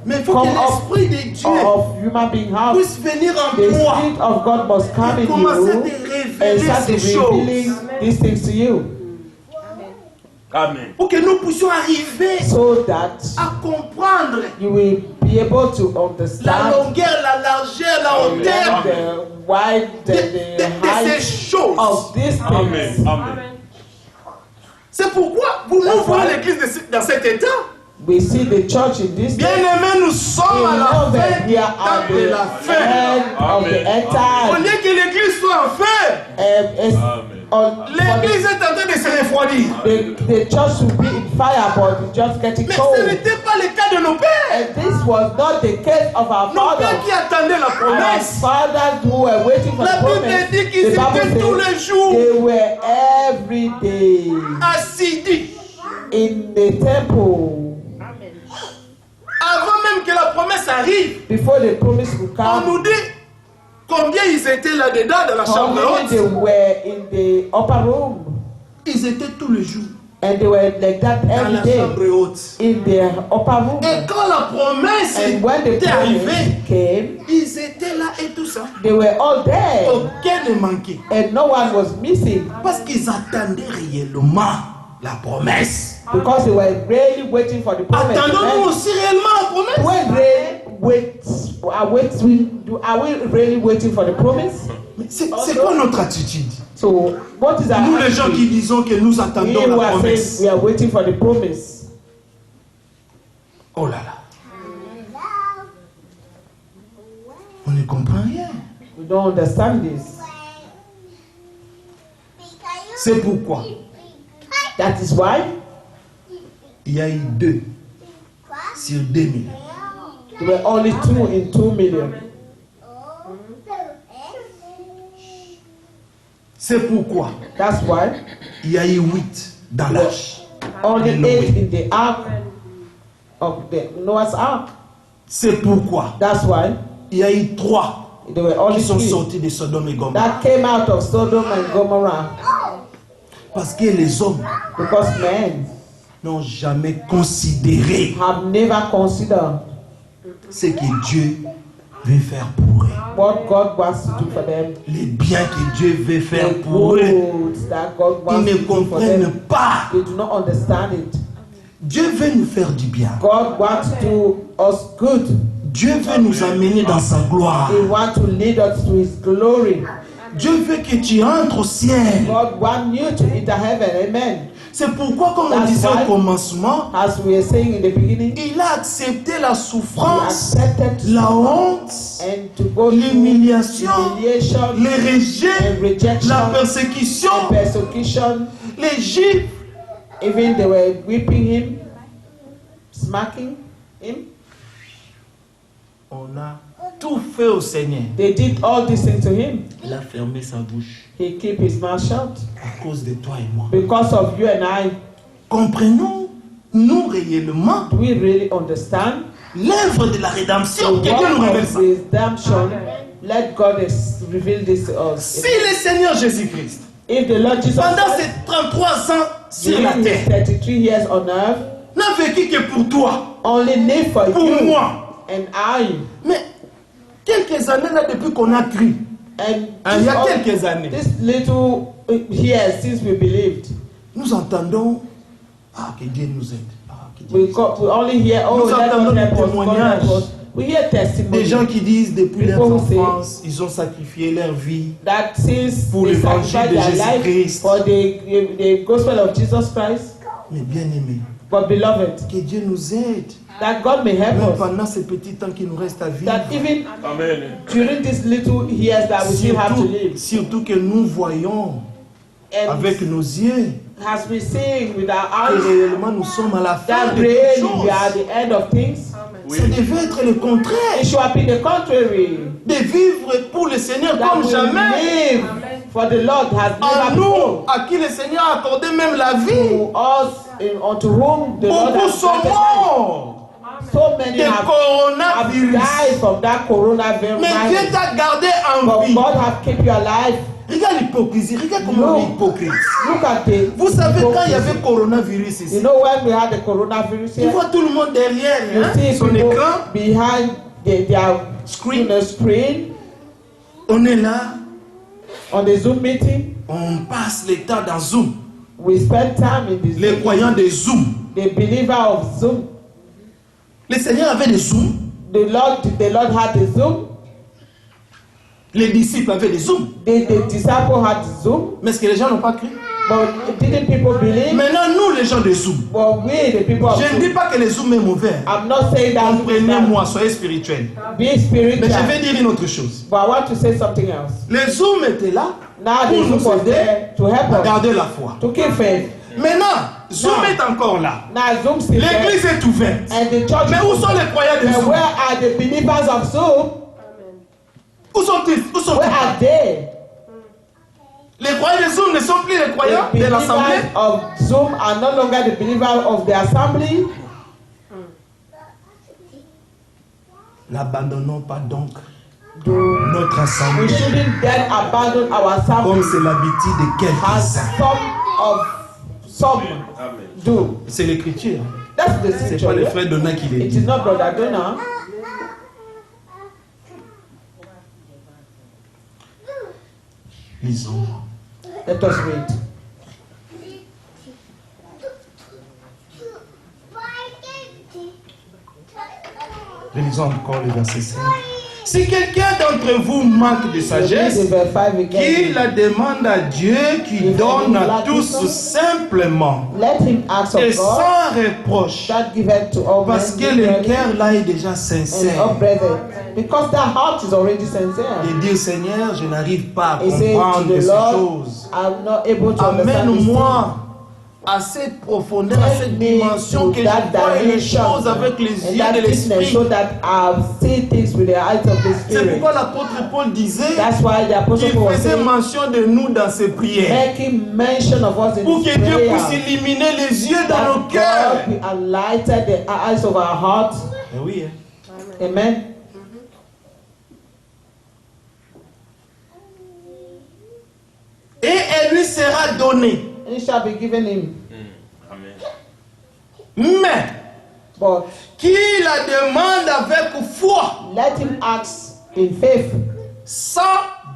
Mais il faut que come l'Esprit de Dieu of human being have. puisse venir en The moi Spirit of God must come et in commencer à you te and révéler start ces choses. revealing these things to you, Amen. Pour que nous puissions arriver so that à comprendre you will be able to la understand longueur, la largeur, la hauteur the wide, de the ces height choses. of these things. Amen. C'est pourquoi vous nous That's voyez why- l'église dans cet état. We see the church in this Bien day. aimés, nous sommes à la fin Beloved, du we are temps at de the la fin. end of the end Au time. lieu que l'église soit en feu, l'église est en train de se refroidir. The church will be in fire, but it's just getting Mais ce cold. n'était pas le cas de nos pères. And this was not the case of our Nos pères fathers. qui attendaient la Our promesse. fathers who were waiting for La the Bible promise. dit qu'ils The Bible étaient tous says les jours they were every day assidus. in the temple Avant même que la promesse arrive, before the promise would on come. nous dit combien ils étaient là-dedans dans la How chambre many they haute. were in the upper room, Ils étaient tous les jours and they were like that dans every la day chambre haute. in the upper room. Et quand la promesse And when the était arrivée, promise came, ils étaient là et tout ça. they were all there, Aucun ne manquait. and no one was missing Parce qu'ils attendaient réellement la promesse. because they were really waiting for the promise. Attendons-nous And aussi réellement la promesse? when are we really waiting for the promise? Mais c'est quoi notre attitude? So what is our Nous les gens attitude? qui disons que nous We attendons who la are saying promesse. we are waiting for the promise. Oh là là. On ne comprend rien. We don't understand this. C'est pourquoi That is why il y a eu 2 sur 2 millions. there were only 2 in 2 million. C'est pourquoi That's why il y a eu 8 dans l'arche. only De Noé. 8 in the ark of the Noah's ark. C'est pourquoi That's why il y a eu 3 there were only qui sont 3 sortis de Sodome et Gomorrhe. that came out of Sodom and Gomorrah, Parce que les hommes because men n'ont jamais considéré have never considered ce que Dieu veut faire pour eux. what God wants to do for them, Les biens que Dieu veut faire the pour eux. goods that God Ils wants ne to do for comprennent them. pas. They do not understand it. Dieu veut nous faire du bien. God wants to do us good. Dieu veut nous amener dans sa gloire. He wants to lead us to His glory. Dieu veut que tu entres au ciel. God wants you to enter heaven. Amen. C'est pourquoi, comme on That's disait why- au commencement, As we were saying in the beginning, il a accepté la He souffrance, accepted la honte, and to go through l'humiliation, humiliation les rejets, and rejection la persécution. and persecution. Les Juifs, Even they were whipping him, smacking him. On a tout fait au Seigneur. They did all these things to him. Il a fermé sa bouche He kept his mouth shut à cause de toi et moi. because of you and I. Comprenons-nous réellement Do we really understand l'œuvre de la rédemption? the Quelqu'un nous work révèle of ça. redemption? Let God reveal this to us. Si le Seigneur Jésus-Christ, If the Lord Jesus pendant Christ, ces 33 ans sur la during his terre, 33 years on earth, n'a vécu que pour toi, only live for pour you moi. and I. Mais quelques années là depuis qu'on a cru, And il y a quelques années, this little years since we believed, nous entendons que Dieu nous aide. Que Dieu nous aide. we only hear, Nous let entendons God des help us, God témoignages. help us. We hear Des testimony gens qui disent depuis leur People who say enfance, ils ont sacrifié leur vie that since pour they l'évangile sacrificed de their life Jésus-Christ. for the gospel of Jesus Christ, Mais bien aimé, but beloved, que Dieu nous aide. that God may help Même us, pendant ces petits temps qui nous restent à vivre. that even Amen. during these little years that we still have to live, Surtout que nous voyons and avec nos yeux as we see with our que eyes, réellement nous sommes à la fin that de toutes really we are at choses. the end of things. Ça devait être le contraire. It should have been the contrary. De vivre pour le Seigneur That comme we jamais. live for the Lord has À never nous, before. à qui le Seigneur a accordé même la vie. To us, unto whom the Lord Beaucoup has sont granted life. morts So many de have coronavirus. died from that coronavirus. Mais Dieu t'a gardé en But vie. God have kept you alive. Regarde l'hypocrisie, regarde comment on est hypocrite. Look at the Vous savez quand il y avait hypocrisy. coronavirus You ici, know when we had the coronavirus tu here, vois tout le monde derrière you see son people écran. behind their Screen. screen On est là, on the Zoom meeting. on passe le temps dans Zoom. We spend time in this Les Zoom. croyants de Zoom. The believer of Zoom. Le Seigneur avait des Zoom. The Lord had the Zoom. Les disciples avaient des Zoom. The disciple had Zoom. Mais est-ce que les gens n'ont pas cru? But didn't people believe? Maintenant, nous, les gens de Zoom. But we, the people of Je ne dis Zoom, pas que les Zoom est mauvais. I'm not saying that Zoom is bad. Comprenez-moi, soyez spirituels. Be Mais spiritual. je vais dire une autre chose. But I want to say something else. Les Zoom étaient là Now the pour Zoom nous was aider there to help à us, garder la foi. to keep faith. Maintenant, Zoom Now. est encore là. Now Zoom still there. L'église est ouverte. And the church Mais où is sont les croyants de open. Zoom? Where are the believers of Zoom? Où sont-ils? Où Where sont-ils? are they? Les croyants de Zoom ne sont plus les croyants The de l'assemblée. believers of Zoom are no longer the believers of the assembly. N'abandonnons pas donc Do notre we assemblée shouldn't then abandon our comme assembly c'est l'habitude de as quelques-uns. some do. C'est l'écriture. That's the C'est pas scripture. le Yeah? frère Donat qui l'a It is dit. not Brother Donna. Lisons. Let us read. Lisons encore le verset 5. Si quelqu'un d'entre vous manque de Read sagesse, the verse 5 again. qu'il la demande à Dieu qui donne à tous simplement Let him ask et of God sans reproche, that giveth to all men parce que le liberally cœur là est déjà and sincère. upbraideth. Because that heart is already sincere. Et dire Seigneur, je n'arrive pas à He said to comprendre the ces Lord, choses. I'm not able to understand this thing. Amène-moi à cette profondeur, à cette dimension que je vois les choses avec les and yeux that de deepness l'esprit. so that I see things with the eyes of the C'est spirit. pourquoi l'apôtre Paul disait That's why the Apostle qu'il Paul was faisait saying, mention de nous dans ses prières. making mention of us in Pour his que Dieu puisse prayer. illuminer les yeux dans That nos cœurs. God be enlightened the eyes of our heart. Eh oui, hein. Amen. Et elle lui sera donnée. And it shall be given him. Mais But qui la demande avec foi, let him ask in faith, sans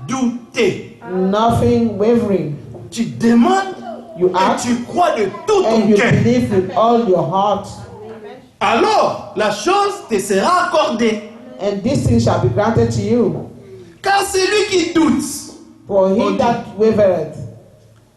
douter. nothing wavering. Tu demandes You et ask tu crois de tout and ton you cœur. believe with all your heart. Alors la chose te sera accordée. And this thing shall be granted to you. Car celui qui doute, For Oh, he that wavereth,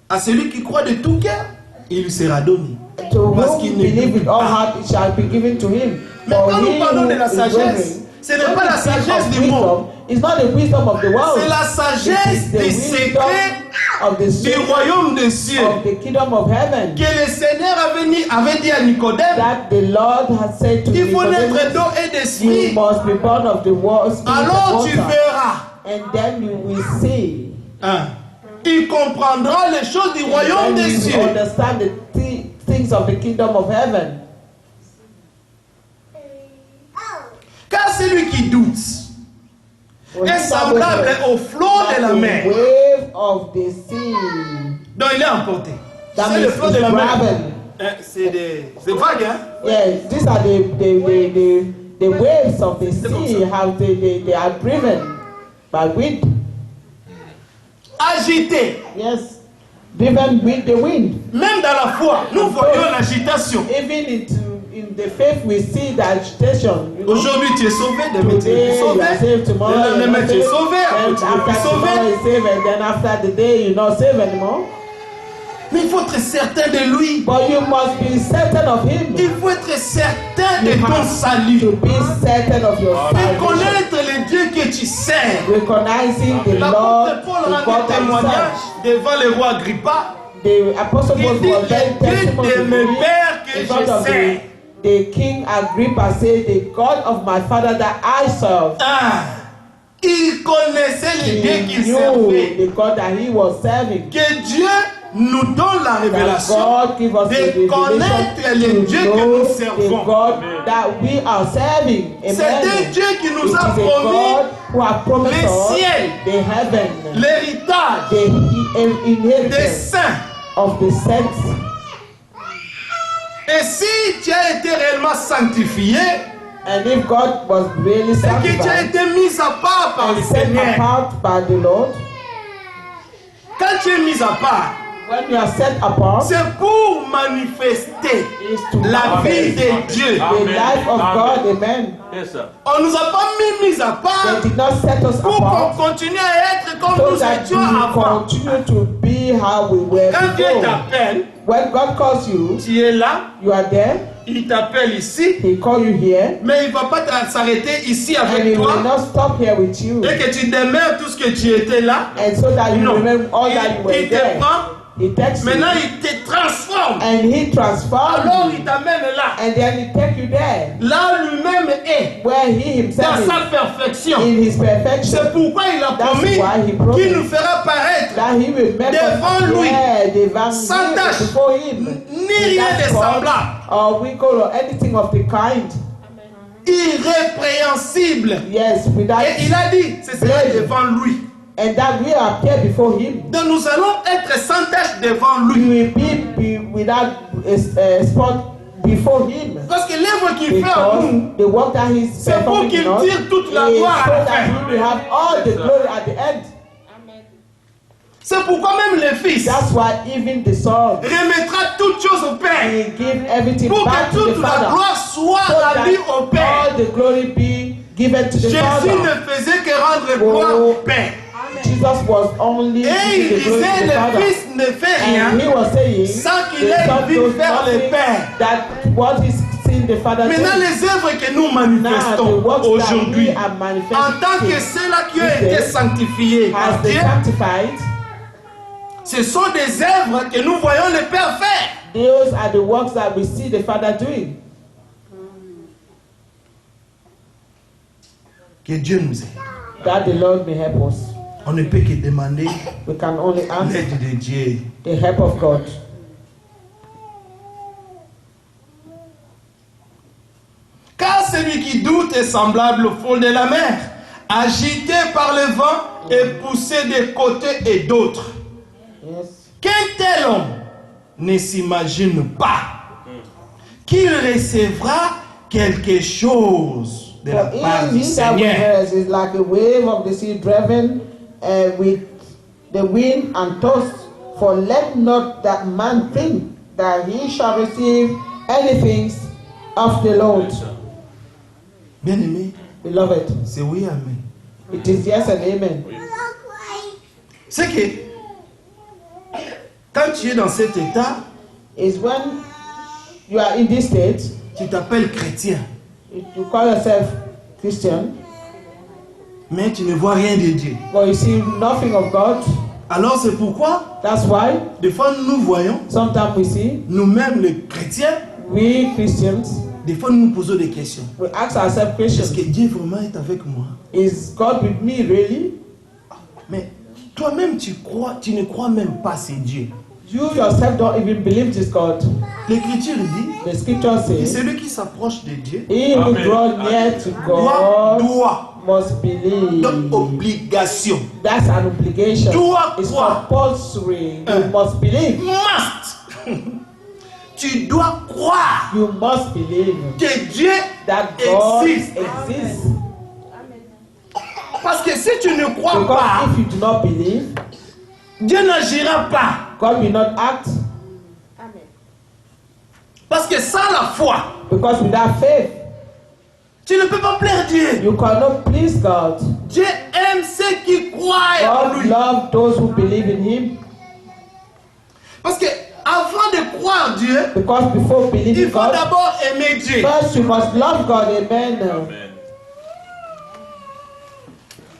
à celui qui croit de tout cœur, il lui sera donné. to Parce whom qu'il ne believe doute with all pas. heart, it shall be given to him. Mais For quand he nous parlons who de la is sagesse, wavering, ce n'est pas la sagesse du wisdom, monde. it's not the wisdom of the world. C'est la It sagesse is the des wisdom secrets of the du royaume des cieux of the kingdom of heaven que le Seigneur avait dit à Nicodème, that the Lord has said to il faut naître Nicodemus, d'eau et you d'esprit, must be born of the world, spirit alors and tu water, verras. and then you will see. Hein. Tu comprendras les choses du royaume Then des you cieux. will understand the things of the kingdom of heaven. Car celui qui doute est semblable au flot de la mer wave of the sea. dont il est emporté. That C'est le means flot de it's la mer. gravel. C'est des vagues, hein? Yes, these are the waves of the sea, how they are driven by wind. Agité. Yes, driven with the wind. Même dans la foi, nous voyons l'agitation. Even in the faith, we see the agitation. You know? Aujourd'hui, tu es sauvé, demain tu es Today you are sauvé. saved, tomorrow Le you're lendemain, not tu es saved, sauvé, après and tu n'es plus after tomorrow sauvé. you're saved, and then after the day you're not saved anymore. Mais il faut être certain de lui. But you must be certain of Him. Il faut être certain You de ton have salut. to be certain of your De salvation. connaître le Dieu que tu sers. Recognizing the Lord, L'apôtre Paul the rendait God that témoignage you serve. devant le roi Agrippa. The apostle Il was dit, very le Dieu testimony de to mes me pères que in front je of sers. the king Agrippa said, the God of my father that I serve. Ah, il connaissait le Dieu He qu'il knew servait. the God that he was serving. Que Dieu nous donne la That révélation God give us the de connaître revelation le Dieu to que know nous the servons. God that we are serving. C'est un Amen. Dieu qui It nous is a a promis God who has promised le us ciel, the heaven, l'héritage the des inheritance saints. of the saints. Et si tu as été réellement sanctifié, And if God was really c'est que tu as sanctified été mis à part par le and set Seigneur. apart by the Lord, Quand tu es mis à part, when you are set apart, c'est pour manifester is to la vie manifest de Dieu. the life of God. Amen. Yes, sir. On ne nous a pas mis à part They did not set us pour qu'on apart continue à être comme so nous that étions we avant. continue to be how we were Quand Dieu before. t'appelle, When God calls you, tu es là, you are there. il t'appelle ici, He call you here, mais il ne va pas s'arrêter ici and avec He will toi not stop here with you, et que tu demeures tout ce que tu étais là. and so that you Non. remember all that you were Il te there. prend, He takes you, maintenant il te transforme. and He transforms Alors you, il t'amène là. and then He take you there, Là lui-même est where He Himself dans is. sa perfection. In His perfection, C'est pourquoi il a That's promis why he promised qu'il nous fera paraître that He will make devant us lui, devant sans him, tache, before Him, ni rien de without semblable, spot or wrinkle or anything of the kind. irrépréhensible. Yes, without, Et il a dit, c'est cela devant lui. and that we appear before Him. Donc nous allons être sans tache devant We lui. will be without a spot before Him. Parce que l'œuvre qu'il fait en nous, Because the work that He's c'est pour performing qu'il in us tire toute la is gloire so à la that fin. He will have all the glory at the end. C'est pourquoi même le Fils That's why even the Son, remettra toutes choses au Père. He give everything Pour back que to the toute la Father, gloire soit so rendue au that Père. all the glory be given to the Jésus Father. ne faisait que rendre gloire au Père. Jesus was only Et il giving the glory to disait, the le Father. Fils ne fait And he rien was saying, sans qu'il the ait Son vu knows faire le nothing Père. that what he's seen the Father Maintenant, do. les œuvres que nous Now, the manifestons works aujourd'hui, that we are en tant que manifesting ceux-là qui ont été sanctifiés par has been Dieu, sanctified, ce sont des œuvres que nous voyons le Père faire. those are the works that we see the Father doing. Que Dieu nous aide. That the Lord may help us. On ne peut que demander We can only ask l'aide de Dieu. the help of God. Car celui qui doute est semblable au fond de la mer, agité par le vent et poussé de côté et d'autre. Yes. Qu'un tel homme ne s'imagine pas qu'il recevra quelque chose de la For part him, du he that Seigneur. wears is like a wave of the sea driven with the wind and tossed. For let not that man think that he shall receive anything of the Lord. Bien aimé, Beloved, c'est oui, amen. it is yes and amen. C'est que quand tu es dans cet état, Is when you are in this state, tu t'appelles chrétien, you call yourself Christian, mais tu ne vois rien de Dieu. but you see nothing of God. Alors c'est pourquoi, That's why des fois nous voyons, sometimes we see, nous-mêmes les chrétiens, we Christians, des fois nous nous posons des questions. we ask ourselves Est-ce questions. que Dieu vraiment est avec moi? Is God with me really? Mais toi-même tu ne crois même pas c'est Dieu. You yourself don't even believe this God. L'Écriture dit The scripture que says, celui qui s'approche de Dieu he who Amen. draws near to God doit, must believe. donc obligation, That's an obligation. Doit It's croire. compulsory. You must believe. must. Tu dois croire You must believe que Dieu that God existe. exists. Parce que si tu ne crois Because pas, if you do not believe, Dieu n'agira pas. God will not act. Parce que sans la foi, Because without faith, tu ne peux pas plaire Dieu. you cannot please God. Dieu aime ceux qui croient en God lui. loves those who believe in Him. Parce que avant de croire Dieu, Because before il believing faut God, d'abord aimer Dieu. first you must love God. Amen.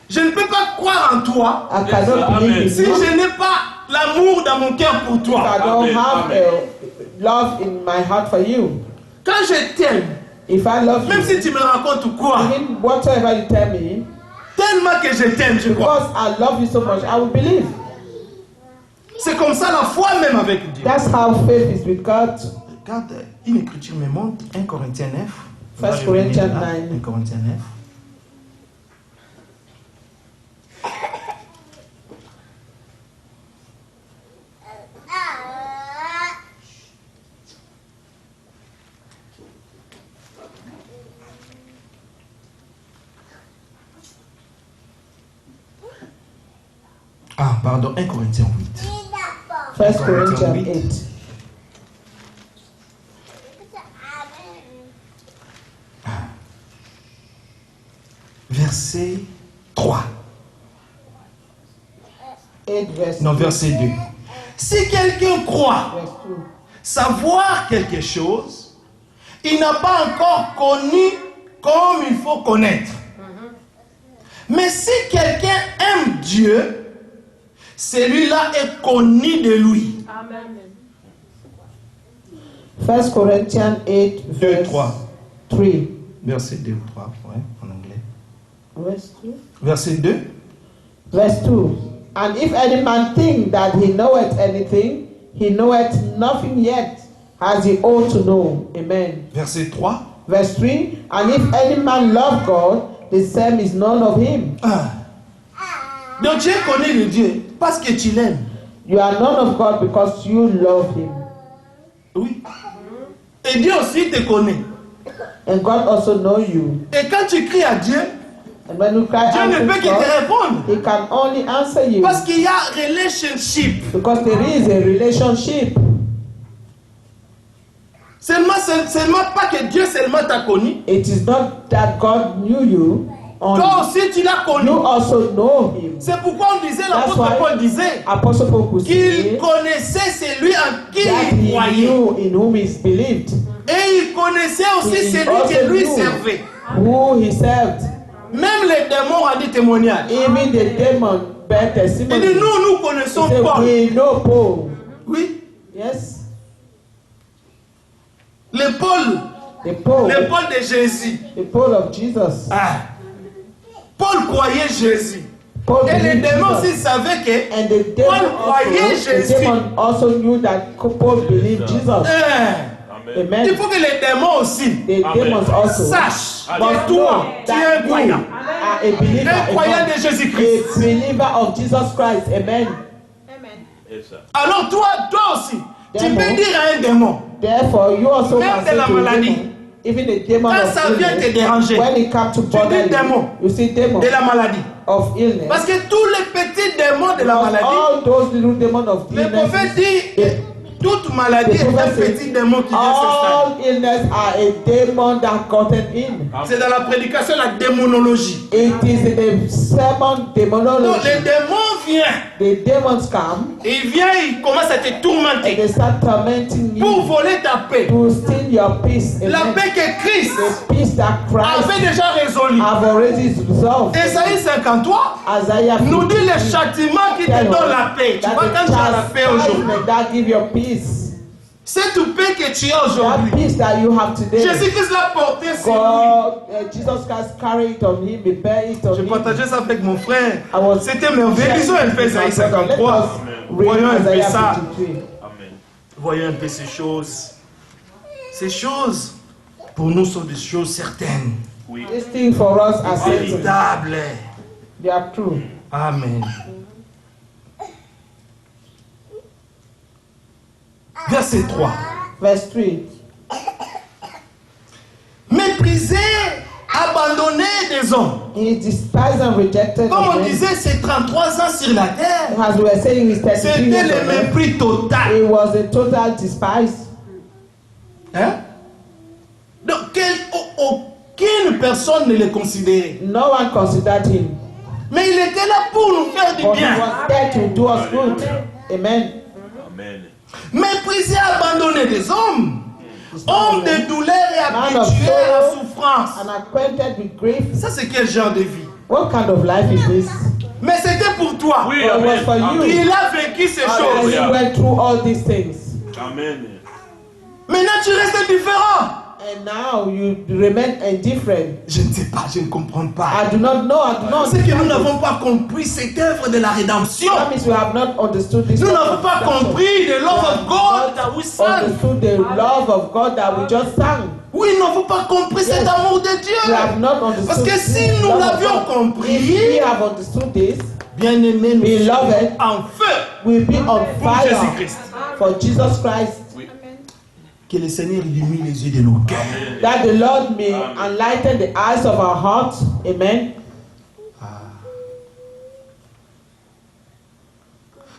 Je ne peux pas croire en toi I cannot believe in si you. je n'ai pas l'amour dans mon cœur pour I toi. don't Amen. have Amen. love in my heart for you. Quand je t'aime, If I love même si you, tu me racontes quoi, even whatever you tell me, tellement que je t'aime, je crois. because I love you so much, I will believe. C'est comme ça la foi même avec Dieu. That's how faith is with God. Regarde, une écriture me montre 1 Corinthiens 9. On va 1 revenir Corinthians là, 9. 1 Corinthiens 9. Ah, pardon, 1 Corinthiens 8. 1 Corinthians 8. Verset 3. 8 verse Non, verset 2. Si quelqu'un croit verse 2. savoir quelque chose, il n'a pas encore connu comme il faut connaître. Mais si quelqu'un aime Dieu, celui-là est connu de lui. 1 Corinthians 8 2, verse 3. 3. Verset 2 ou 3, ouais, en anglais. Verse 2. Verset 2. Verse 2. And if any man think that he knoweth anything, he knoweth nothing yet, as he ought to know. Amen. Verset 3. Verse 3. And if any man love God, the same is none of him. Ah. Donc tu es connu de Dieu parce que tu l'aimes. You are none of God because you love him. Oui. Et Dieu aussi te connaît. And God also knows you. Et quand tu cries à Dieu, And when you cry Dieu out ne to peut que te God, répondre. he can only answer you. Parce qu'il y a relationship. Because there is a relationship. Seulement pas que Dieu seulement t'a connu. It is not that God knew you, only. Toi aussi tu l'as connu. You also know him. C'est pourquoi on disait, That's l'apôtre why Paul disait Apostle Paul could qu'il say connaissait celui en qui that il he croyait. knew in whom he believed, Et il connaissait aussi He celui also qui lui knew servait. who he served. Même les démons ont dit témoignage. Even the demon bear Il testimony. dit, nous He connaissons said, Paul. we know Paul. Oui, Yes, le Paul. the Paul, Le Paul de Jésus. the Paul of Jesus. Ah. Paul croyait Jésus. Paul Et les believed démons Jesus. aussi savaient que And the demon Paul croyait also, the Jésus. demon also knew that Paul believed Jesus. Amen. il Amen. faut que les démons aussi The Amen. demons also sachent must que know toi, tu es that un you croyant. are a believer Un in croyant God. de Jésus-Christ. A believer of Jesus Christ. Amen. Yes, sir. Alors toi aussi, tu Démon. peux dire à un démon, Therefore, you also Même can de say la to a maladie. demon, even a demon Quand of ça vient te illness, déranger, when it comes to dis bother démon. you see demon de la maladie. of illness. Parce que tous les petits démons de la Because maladie, all those little demons of le prophète illness, dit, toute maladie est un petit démon qui vient s'installer. All illness are a demon that gotten in. C'est dans la prédication la démonologie. It is in the sermon Donc demonology. les démons viennent. The demons come Et ils viennent, ils commencent à te and tourmenter they start tormenting pour you voler ta paix. to steal your peace. La Amen. paix que Christ The peace that avait Christ déjà résolue. have already resolved. Ésaïe 53 Isaiah nous dit 53. les châtiments qui te donnent la paix. Tu vois, quand tu as la paix aujourd'hui, Chastisement that give your peace. cette paix que tu as That aujourd'hui, peace that you have today. Jésus-Christ l'a porté sur lui. God, Jesus Christ carried it on him, he bear it on J'ai him. partagé ça avec mon frère. I was C'était merveilleux. Lisons un peu Ésaïe Let 53. us Voyons read un peu Isaiah ça. 53. Voyons un peu ces choses. Ces choses, pour nous, sont des choses certaines, These things for us are certain. véritables. They are true. Amen. Verset 3. Verse 3. Méprisé, abandonné des hommes. He is despised and rejected. Comme of on men. disait, c'est 33 ans sur la terre. As we were saying, he's 33 C'était years le old. mépris total. He was a total despise. Hein? Donc, aucune personne ne le considérait. No one considered him. Mais il était là pour nous faire du But he bien. was there to do us good. Amen. Méprisé, abandonné des hommes. Homme de douleur et Man of habitué à la sorrow souffrance. and acquainted with grief. Ça, c'est quel genre de vie? What kind of life is this? Mais c'était pour toi. Oui, It was for you. Il a vécu ces And choses. you went through all these things. Amen. Maintenant, tu restes différent. And now you remain indifferent. Je ne sais pas, je ne comprends pas. I do not know. I do not C'est que nous understand. n'avons pas compris cette œuvre de la rédemption. That means we have not understood this. Nous love n'avons of pas God. compris the love of God Not that we sang. understood the love of God that we just sang. Oui, nous n'avons pas compris cet Yes. amour de We Dieu. have not understood. Parce que this si nous love of l'avions God. compris, If we have understood this, bien-aimés, nous Beloved, sommes en feu we'll be on pour fire Jésus-Christ. for Jesus Christ. Que le Seigneur illumine les yeux de nos cœurs. That the Lord may enlighten the eyes of our hearts. Amen.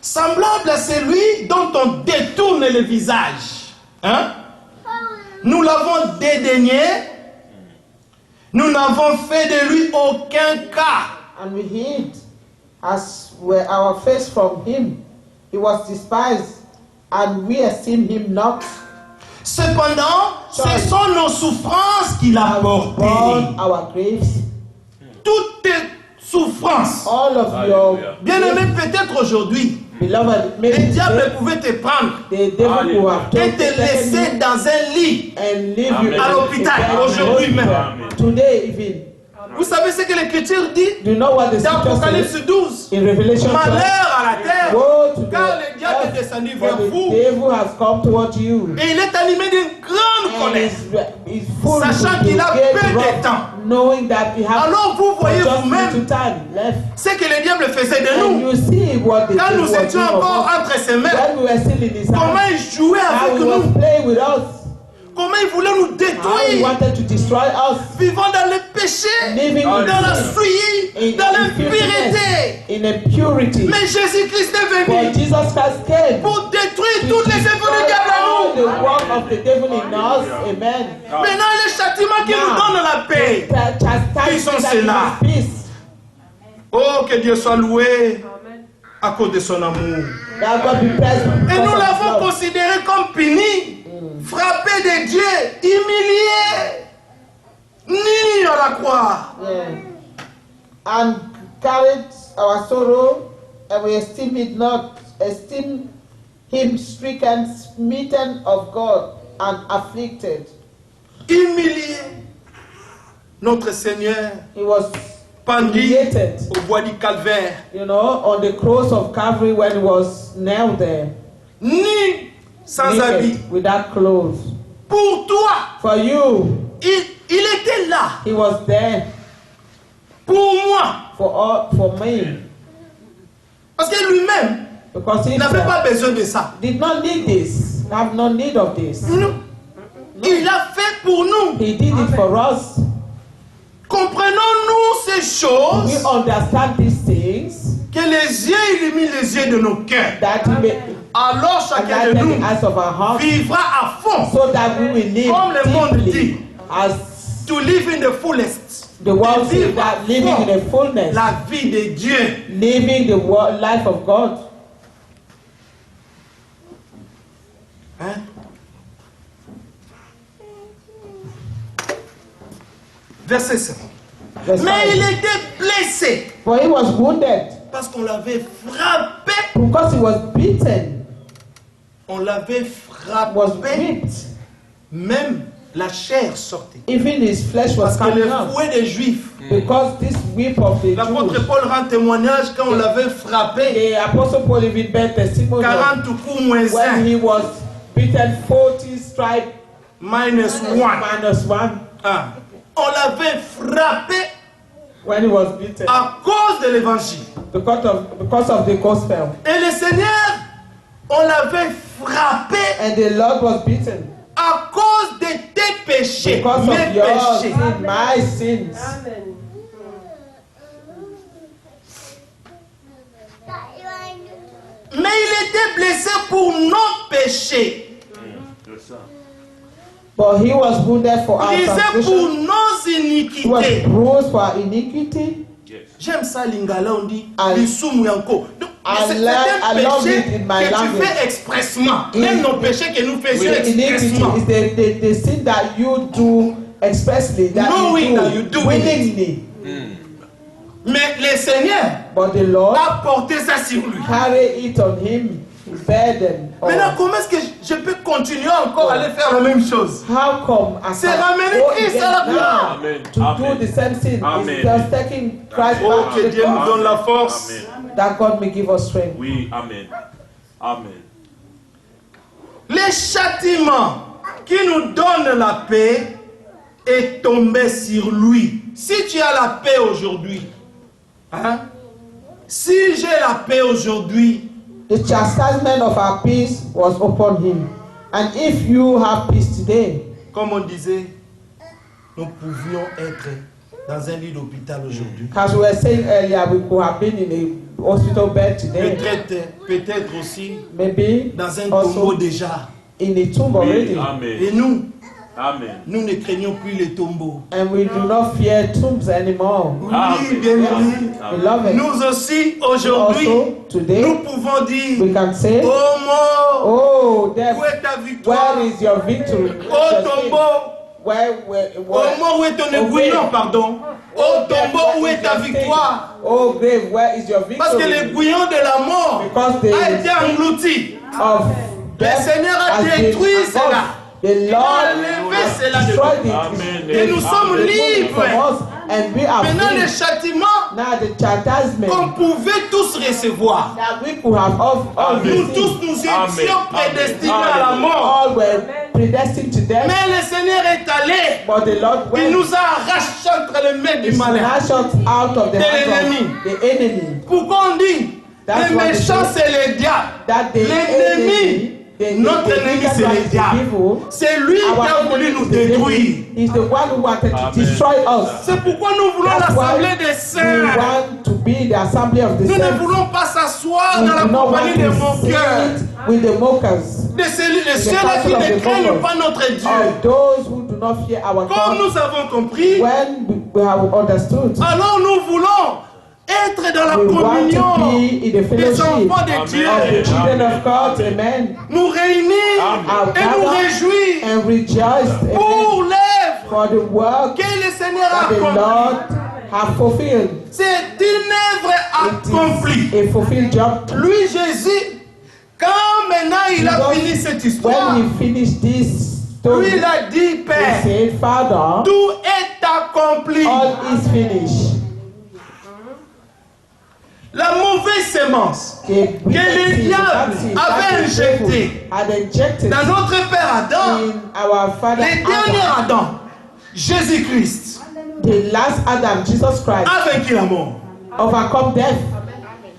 Semblable à celui dont on détourne le visage. Hein? Nous l'avons dédaigné. Nous n'avons fait de lui aucun cas. And we hid as were our face from him. He was despised, and we esteemed him not. Cependant, ce sont nos souffrances qu'il a Borne portées. our griefs. Toutes tes souffrances. All of your Bien-aimé, peut-être aujourd'hui, beloved, le maybe diable today, pouvait te prendre the devil will have et told te laisser you dans un lit. and leave you À l'hôpital, aujourd'hui même. Today even. Vous savez ce que l'Écriture dit Do you know what the dans scripture Apocalypse says 12? in Revelation 12? Malheur à la terre, Woe to car the le diable est earth, descendu for vers the vous devil has come towards you. et il est animé d'une grande And colère. is full Sachant to qu'il a great peu de wrath, temps. knowing that he has Alors vous voyez just vous-même little time left. ce que le diable faisait de And nous. you see what the Quand devil nous was étions doing of encore us. entre ses mains, When we were still in his comment hand, il jouait how avec he was nous, playing with us, comment il voulait nous how he détruire, wanted to destroy us, vivant dans le péché, living dans la in souillie, dans l'impurité. in impurity. Mais Jésus-Christ est But venu Jesus Christ came pour détruire to toutes les œuvres destroy du diable à all nous. the work of the devil in us. Amen. Maintenant, le châtiment qui nous donne la paix. Ils sont Chastisement ceux-là. that gives peace. Oh, que Dieu soit loué à cause de son amour. That God be praised Et because nous of l'avons love. considéré comme puni, frappé de Dieu, humilié, ni à la croix. Yeah. And carried our sorrow, and we esteem him stricken, smitten of God, and afflicted. Humilié. Notre Seigneur He was pendu humiliated, au bois du calvaire. you know, on the cross of Calvary when he was nailed there, Ni sans habit. naked, without clothes. Pour toi, For you, il était là. he was there. Pour moi. For me, Parce que lui-même because he n'avait pas besoin de ça. did not need this, have no need of this. Non. Il l'a fait pour nous. He did it for us. Comprenons-nous ces We choses understand these things Que les yeux illumine les yeux de nos cœurs. that He may Alors chacun de enlighten nous the eyes of our hearts, vivra à fond. so that we will live Comme le monde deeply, dit. as To live in the fullest. the world De says, vivre that à living fond in the fullness, la vie de Dieu. living the life of God. Hein? Verset 5. Verse Mais 5. il était blessé For he was wounded parce qu'on l'avait frappé. because he was beaten, On l'avait was frappé. whipped. Même la chair sortait. Even his flesh was Parce que le coming out. fouet des Juifs. Because this whip of the L'apôtre Jews, Paul rend témoignage quand on l'avait frappé. the Apostle Paul even bear testimony 40 coups moins when 1. he was beaten 40 stripes Minus 1. minus 1. Ah. On l'avait frappé When he was beaten à cause de l'évangile. because of the gospel. Et le Seigneur, on l'avait frappé And the Lord was beaten à cause de tes péchés, because mes of your péchés. sin, my sins. Mais il était blessé pour nos péchés. But he was wounded for our Brisé pour transgression. nos He was iniquités. bruised for our iniquity. J'aime ça, lingala, on dit I- l'isumu yanko. Donc, I c'est I love un it péché in my que tu language. fais expressement. In- Même nos péchés que nous faisions The iniquity expressement. is the sin that you do expressly, that Knowing you that do you do willingly. Mais le Seigneur But the Lord a porté ça sur lui. carry it on him, burden. Maintenant, comment est-ce que je peux continuer encore à aller faire la même chose? How come I C'est can ramener go Christ again à la now croix. Amen. to Amen. do the same sin? Amen. It's just taking Christ Oh, back que to the Dieu nous cross. donne la force. Amen. That God may give us strength. Oui, Amen. Amen. Le châtiment qui nous donne la paix est tombé sur lui. Si tu as la paix aujourd'hui, hein? Si j'ai la paix aujourd'hui, The chastisement of our peace was upon him. And if you have peace today, comme on disait, nous pouvions être dans un lit d'hôpital aujourd'hui. as we were saying earlier, we could have been in a hospital bed today. Peut-être aussi Maybe dans un also tombeau déjà. in a tomb Oui, already. Et Amen. nous, Amen. nous ne craignons plus les tombeaux. And we do not fear tombs anymore. Oui, Amen. bien aimé. Amen. Beloved, Nous aussi, aujourd'hui, also nous today, pouvons dire, we can say, oh mort, oh, death, où est ta victoire? where is your victory? Oh Your tombeau, where, oh mort, où est ton aiguillon, pardon? Oh death, tombeau, où where est is ta your sting? victoire? Oh grave, where is your Parce que victory? l'aiguillon de la mort Because the a été sting englouti. of Le death Seigneur a has been détruit engulfed. cela. The Lord enlevé has cela de destroyed nous. it. Amen. Et nous sommes It's taken libres. from us, and we are Maintenant, free. le châtiment Now the qu'on chastisement pouvait tous recevoir. that we could have all Nous received, tous, nous étions Amen. prédestinés Amen. à la mort. all were predestined to death. Mais le Seigneur est allé. But the Lord Il went nous a arrachés entre les mains du is malin. snatched out of the De hands l'ennemi. of the enemy. Pourquoi on dit That's les why méchants, they c'est les diables. That the L'ennemi, notre ennemi, wicked c'est one les is the diables. devil. C'est lui qui Our a voulu enemy nous is the devil. détruire. He's the one who wanted to Amen. destroy us. C'est pourquoi nous voulons That's why l'assemblée des we saints. want to be the assembly of the Nous ne saints. voulons pas s'asseoir We dans la do not compagnie want de to moqueurs, sit with the mockers, de ceux-là qui ne craignent pas notre Dieu. of those who do not fear our Comme God. nous avons compris, When we have understood, alors nous voulons être dans la we want to communion be in the des fellowship enfants of de Amen. Dieu. the children of God. Amen. Nous réunir Amen. et nous réjouir And rejoice, amen, pour l'œuvre for the work que le Seigneur a that the accomplie. Lord have fulfilled. C'est une œuvre It accomplie. is a fulfilled job. Lui, Jésus, quand maintenant il a Jesus, fini cette histoire, when he finished this story, lui il a dit, he Père, said, Father, tout est accompli. all is finished. La mauvaise sémence The que le diable avait injectée had injected dans notre Père Adam, in our father le dernier Adam, Adam, Jésus-Christ, the last Adam, Jesus Christ, a vaincu la mort. overcome death.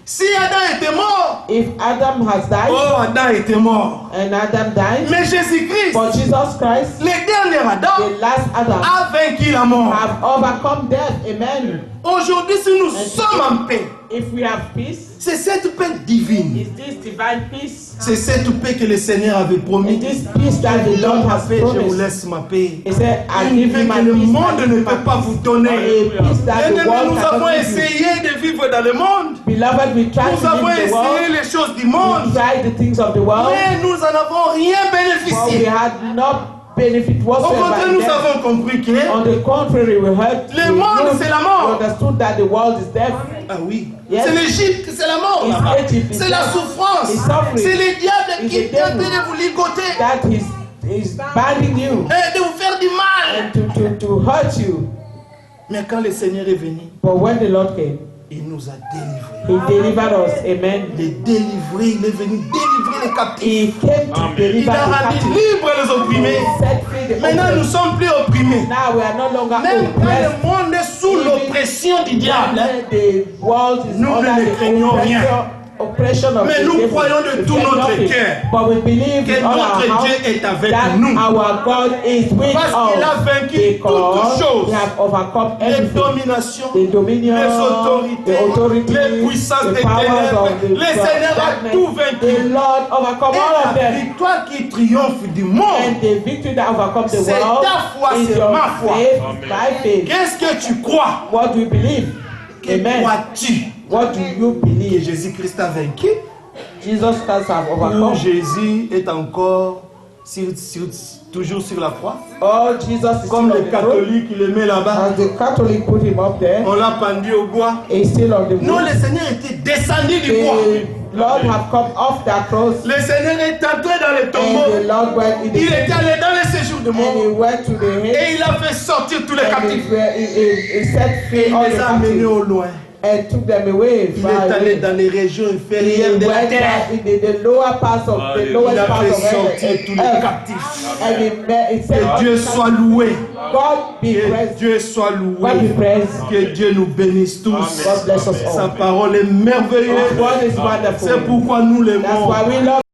Si Adam était mort, If Adam has died oh Adam était mort. and Adam died, Mais Jésus-Christ, but Jesus Christ, le dernier Adam, the last Adam, a vaincu la mort. have overcome death. Amen. Aujourd'hui, si nous sommes en paix, If we have peace, c'est cette paix divine. is this divine peace? C'est cette paix que le Seigneur avait promis. It is peace that the Lord Ma has paix, je vous promised. laisse ma paix. He said, I Une give paix you que my le peace. monde ne peut pas vous donner. A peace that the Bien-aimés, world nous avons cannot give you. essayé de vivre dans le monde. Beloved, we try Nous to avons live the essayé world. les choses du We monde. tried the things of the world, Mais nous n'en avons rien but we bénéficié. had not benefit Au contraire, whatsoever. nous in them. avons compris que On the contrary, we heard le monde, c'est la we mort. understood that the world is death. Ah oui, Yes. c'est l'Égypte, c'est la mort. It's là-bas. Egypt, it's C'est la death. souffrance. It's suffering. C'est le diable It's qui the est en train devil. de vous ligoter That is binding you et de vous faire du mal. and to hurt you. Mais quand le Seigneur est venu, But when the Lord came, il nous a délivrés. He delivered us. Amen. Les délivrer, il est venu délivrer les captifs. He came to Amen. deliver Il the a rendu captive. libres les opprimés. He set free the Maintenant, nous ne oppressed. sommes plus opprimés. Now we are no longer Même quand oppressed. le monde est sous l'oppression du diable, hein, The world is nous under ne the craignons rien. oppression of Mais the nous devil. croyons de We tout fear notre nothing. cœur But we believe que in all our notre heart Dieu est avec that nous. our God is with Parce qu'il a us vaincu because toutes choses. we have overcome Les everything. dominations, The dominion, les autorités, the authority, les puissances the des powers ténèbres. of the Le Seigneur a darkness. tout vaincu. The Lord overcome Et all of la them. victoire qui triomphe du monde, And the victory that overcomes the c'est world ta foi, is c'est your ma foi. faith, Amen. my faith. qu'est-ce que tu crois? What do you believe? Que Amen. crois-tu What do you que believe? Jésus-Christ a vaincu? Jesus Christ have Ou overcome. Jésus est encore toujours sur la croix? Oh, Jesus is Comme still les on the throne. catholiques, il le met là-bas. As the Catholic put him up there, On l'a pendu au bois. he's still on the Non, wood. le Seigneur était descendu du bois. The Lord have come off that cross, Le Seigneur est entré dans le and the tombeau. Lord went in Il the était allé dans les séjours de and he mort. went to the head, Et il a fait sortir tous les and captifs. he set free Il all the les a amenés captives au loin. and took them away. Il far est allé away. dans les régions He inférieures de la went terre. down in the lower parts of the Il Il lowest a part fait of sortir tous les earth. captifs. And he said, Que Dieu soit loué. God be Que praised. Dieu soit God be loué. praised. Que Dieu nous bénisse tous. God bless us Sa all. parole est merveilleuse. God is wonderful. C'est pourquoi nous That's l'aimons. why we love